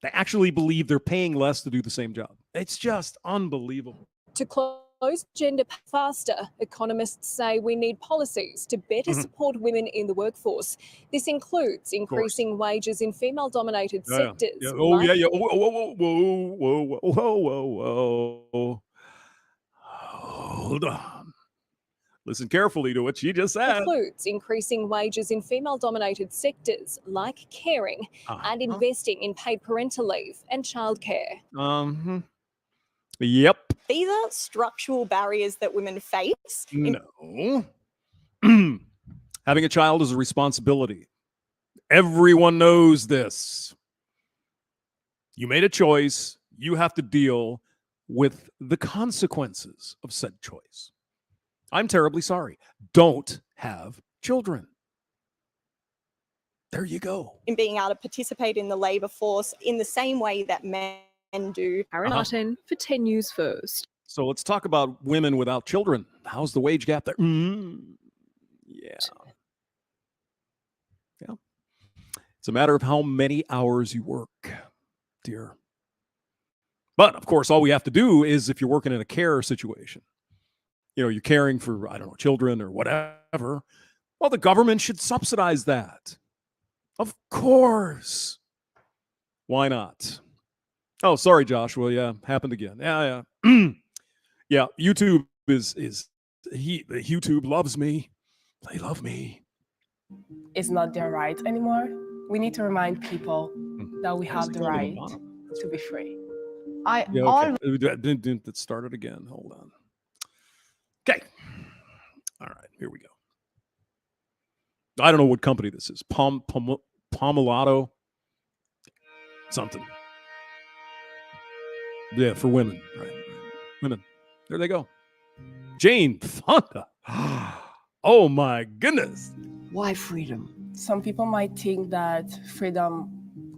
They actually believe they're paying less to do the same job. It's just unbelievable. To close gender faster, economists say we need policies to better support women in the workforce. This includes increasing wages in female-dominated sectors. Yeah. Oh, yeah. Whoa. Hold on. Listen carefully to what she just said. Includes increasing wages in female-dominated sectors like caring and investing in paid parental leave and childcare. Yep. These are structural barriers that women face. No. Having a child is a responsibility. Everyone knows this. You made a choice. You have to deal with the consequences of said choice. I'm terribly sorry. Don't have children. There you go. In being able to participate in the labour force in the same way that men do. Aaron Martin for 10 News First. So let's talk about women without children. How's the wage gap there? Yeah. It's a matter of how many hours you work, dear. But, of course, all we have to do is if you're working in a care situation, you're caring for, children or whatever, well, the government should subsidize that. Of course. Why not? Oh, sorry, Joshua. Yeah, happened again. Yeah. Yeah, YouTube YouTube loves me. They love me. It's not their right anymore. We need to remind people that we have the right to be free. Let's start it again. Hold on. Okay. All right, here we go. I don't know what company this is. Pomelato. Something. Yeah, for women. Right. Women. There they go. Jane Fonda. Oh my goodness. Why freedom? Some people might think that freedom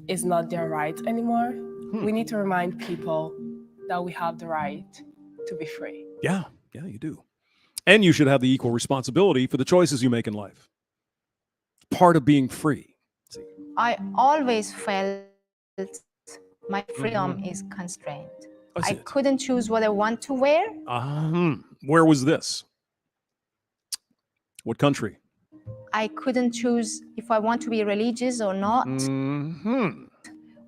is not their right anymore. We need to remind people that we have the right to be free. Yeah, you do. And you should have the equal responsibility for the choices you make in life. Part of being free. I always felt my freedom is constrained. I couldn't choose what I want to wear. Where was this? What country? I couldn't choose if I want to be religious or not.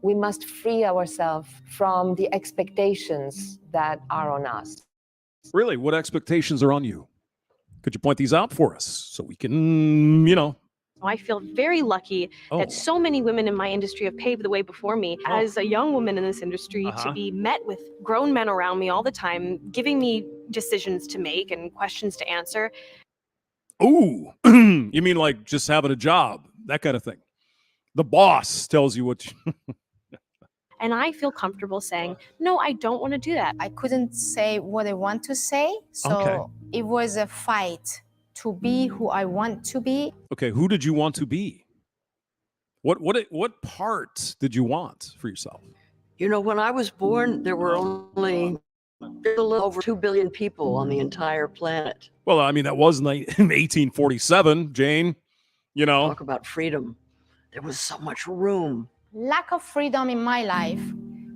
We must free ourselves from the expectations that are on us. Really? What expectations are on you? Could you point these out for us so we can, I feel very lucky that so many women in my industry have paved the way before me. As a young woman in this industry, to be met with grown men around me all the time, giving me decisions to make and questions to answer. Ooh, you mean like just having a job, that kind of thing. The boss tells you what you... And I feel comfortable saying, no, I don't want to do that. I couldn't say what I want to say. So it was a fight to be who I want to be. Okay, who did you want to be? What part did you want for yourself? You know, when I was born, there were only a little over 2 billion people on the entire planet. Well, I mean, that was 1847, Jane. You know. Talk about freedom. There was so much room. Lack of freedom in my life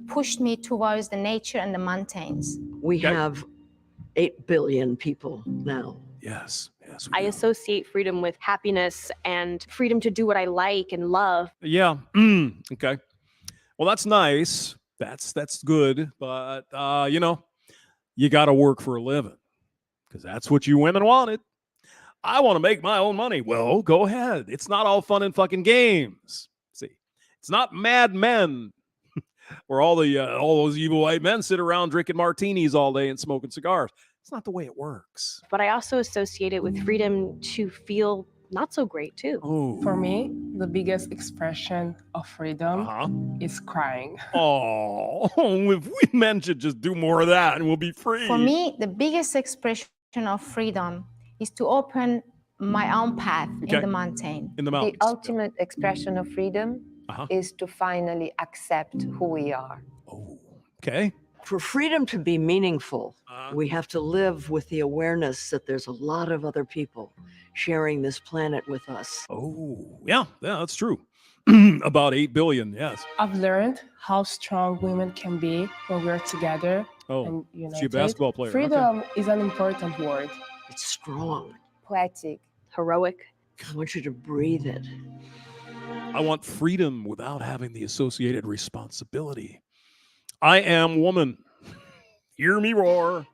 pushed me towards the nature and the mountains. We have 8 billion people now. Yes. I associate freedom with happiness and freedom to do what I like and love. Yeah. Okay. Well, that's nice. That's good. But, you know, you got to work for a living because that's what you women wanted. I want to make my own money. Well, go ahead. It's not all fun and fucking games. See, it's not Mad Men where all those evil white men sit around drinking martinis all day and smoking cigars. It's not the way it works. But I also associate it with freedom to feel not so great too. Ooh. For me, the biggest expression of freedom is crying. Oh, if we men should just do more of that and we'll be free. For me, the biggest expression of freedom is to open my own path in the mountain. In the The mountains. ultimate expression of freedom is to finally accept who we are. Okay. For freedom to be meaningful, we have to live with the awareness that there's a lot of other people sharing this planet with us. Oh, yeah, that's true. About 8 billion, yes. I've learned how strong women can be when we're together and united. She's a basketball player. Freedom is an important word. It's strong, poetic, heroic. I want you to breathe it. I want freedom without having the associated responsibility. I am woman. Hear me roar.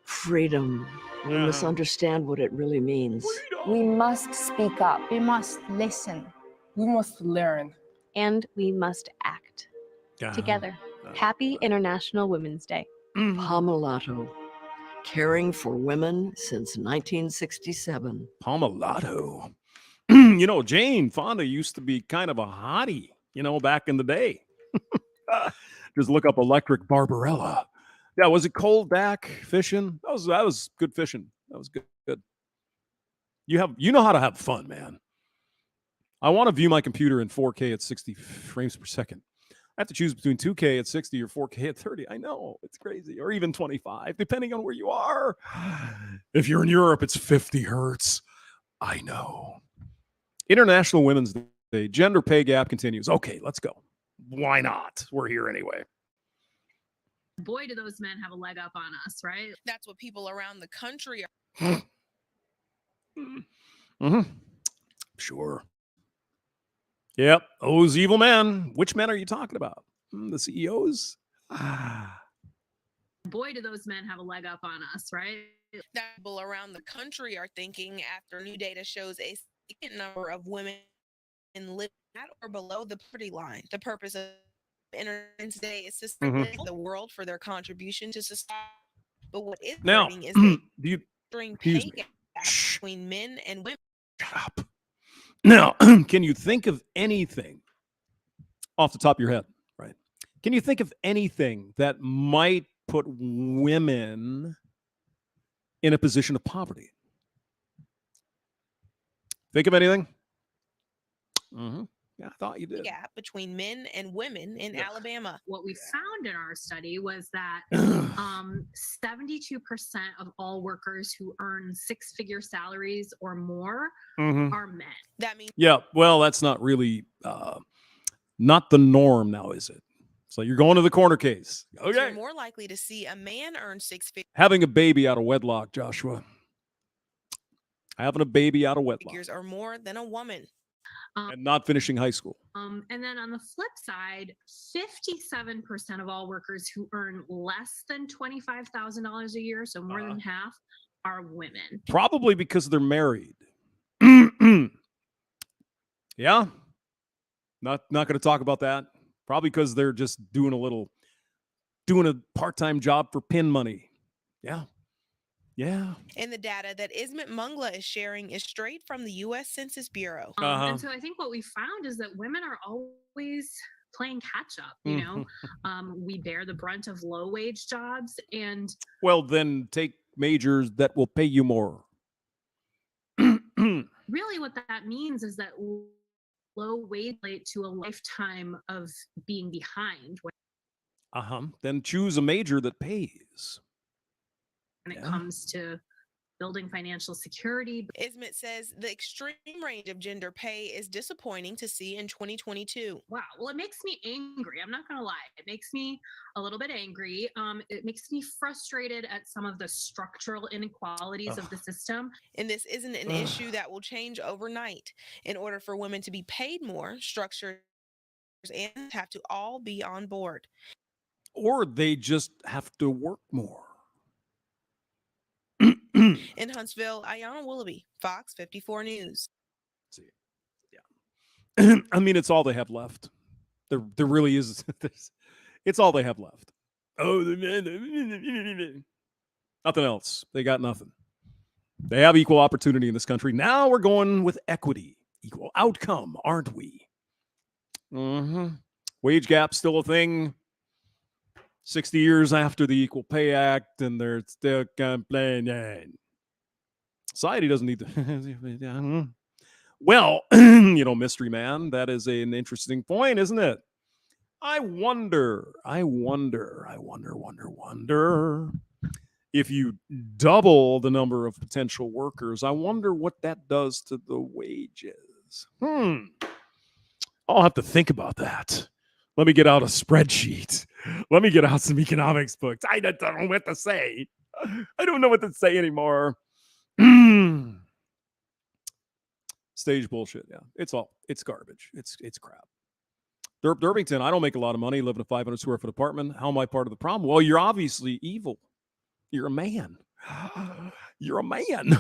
Freedom. We must understand what it really means. We must speak up. We must listen. We must learn. And we must act together. Happy International Women's Day. Pomelato. Caring for women since 1967. Pomelato. You know, Jane Fonda used to be kind of a hottie, you know, back in the day. Just look up Electric Barbarella. Yeah, was it cold back fishing? That was good fishing. That was good. You know how to have fun, man. I want to view my computer in 4K at 60 frames per second. I have to choose between 2K at 60 or 4K at 30. I know, it's crazy. Or even 25, depending on where you are. If you're in Europe, it's 50 hertz. I know. International Women's Day. Gender pay gap continues. Okay, let's go. Why not? We're here anyway. Boy, do those men have a leg up on us, right? That's what people around the country are. Sure. Yep, those evil men. Which men are you talking about? The CEOs? Boy, do those men have a leg up on us, right? That people around the country are thinking after new data shows a significant number of women living at or below the poverty line. The purpose of Independence Day is to celebrate the world for their contribution to society. But what is hurting is the pay gap between men and women. Shut up. Now, can you think of anything off the top of your head, right? Can you think of anything that might put women in a position of poverty? Think of anything? Yeah, I thought you did. Gap between men and women in Alabama. What we found in our study was that 72% of all workers who earn six-figure salaries or more are men. That means well, that's not really not the norm now, is it? So you're going to the corner case. Okay. you're more likely to see a man earn six Having a baby out of wedlock, Joshua. Having a baby out of wedlock. figures or more than a woman. And not finishing high school. And then on the flip side, 57% of all workers who earn less than $25,000 a year, so more than half, are women. Probably because they're married. Yeah. Not going to talk about that. Probably because they're just doing a part-time job for pin money. Yeah. Yeah. And the data that Ismet Mungla is sharing is straight from the U.S. Census Bureau. And so I think what we found is that women are always playing catch up. You know, we bear the brunt of low-wage jobs, and well, then take majors that will pay you more. really, what that means is that low wage rate to a lifetime of being behind Then choose a major that pays. when it comes to building financial security. Ismet says the extreme range of gender pay is disappointing to see in 2022. Wow. Well, it makes me angry. I'm not going to lie. It makes me a little bit angry. It makes me frustrated at some of the structural inequalities of the system. And this isn't an issue that will change overnight. In order for women to be paid more, structures and have to all be on board. Or they just have to work more. In Huntsville, Ayanna Willoughby, Fox 54 News. I mean, it's all they have left. There really is. It's all they have left. Oh, nothing else. They got nothing. They have equal opportunity in this country. Now we're going with equity, equal outcome, aren't we? Wage gap still a thing. 60 years after the Equal Pay Act, and they're still complaining. Society doesn't need to. Well, mystery man, that is an interesting point, isn't it? I wonder if you double the number of potential workers, I wonder what that does to the wages. I'll have to think about that. Let me get out a spreadsheet. Let me get out some economics books. I don't know what to say. I don't know what to say anymore. Stage bullshit. Yeah, it's garbage. It's crap. Durbington, I don't make a lot of money, live in a 500 square foot apartment. How am I part of the problem? Well, you're obviously evil. You're a man. You're a man.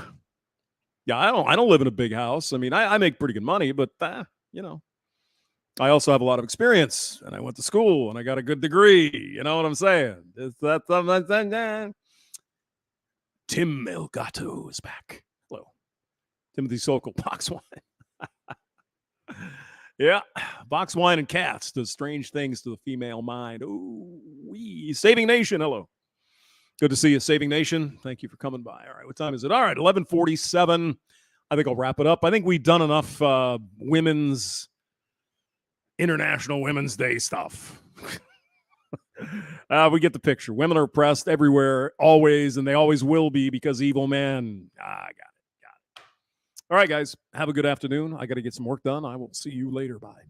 Yeah, I don't live in a big house. I mean, I make pretty good money, but I also have a lot of experience, and I went to school, and I got a good degree. You know what I'm saying? Tim El Gato is back. Hello. Timothy Sokol, box wine. Yeah, box wine and cats does strange things to the female mind. Ooh, wee. Saving Nation, hello. Good to see you, Saving Nation. Thank you for coming by. All right, what time is it? All right, 11:47. I think I'll wrap it up. I think we've done enough International Women's Day stuff. We get the picture. Women are oppressed everywhere, always, and they always will be because evil men. I got it. All right, guys. Have a good afternoon. I got to get some work done. I will see you later. Bye.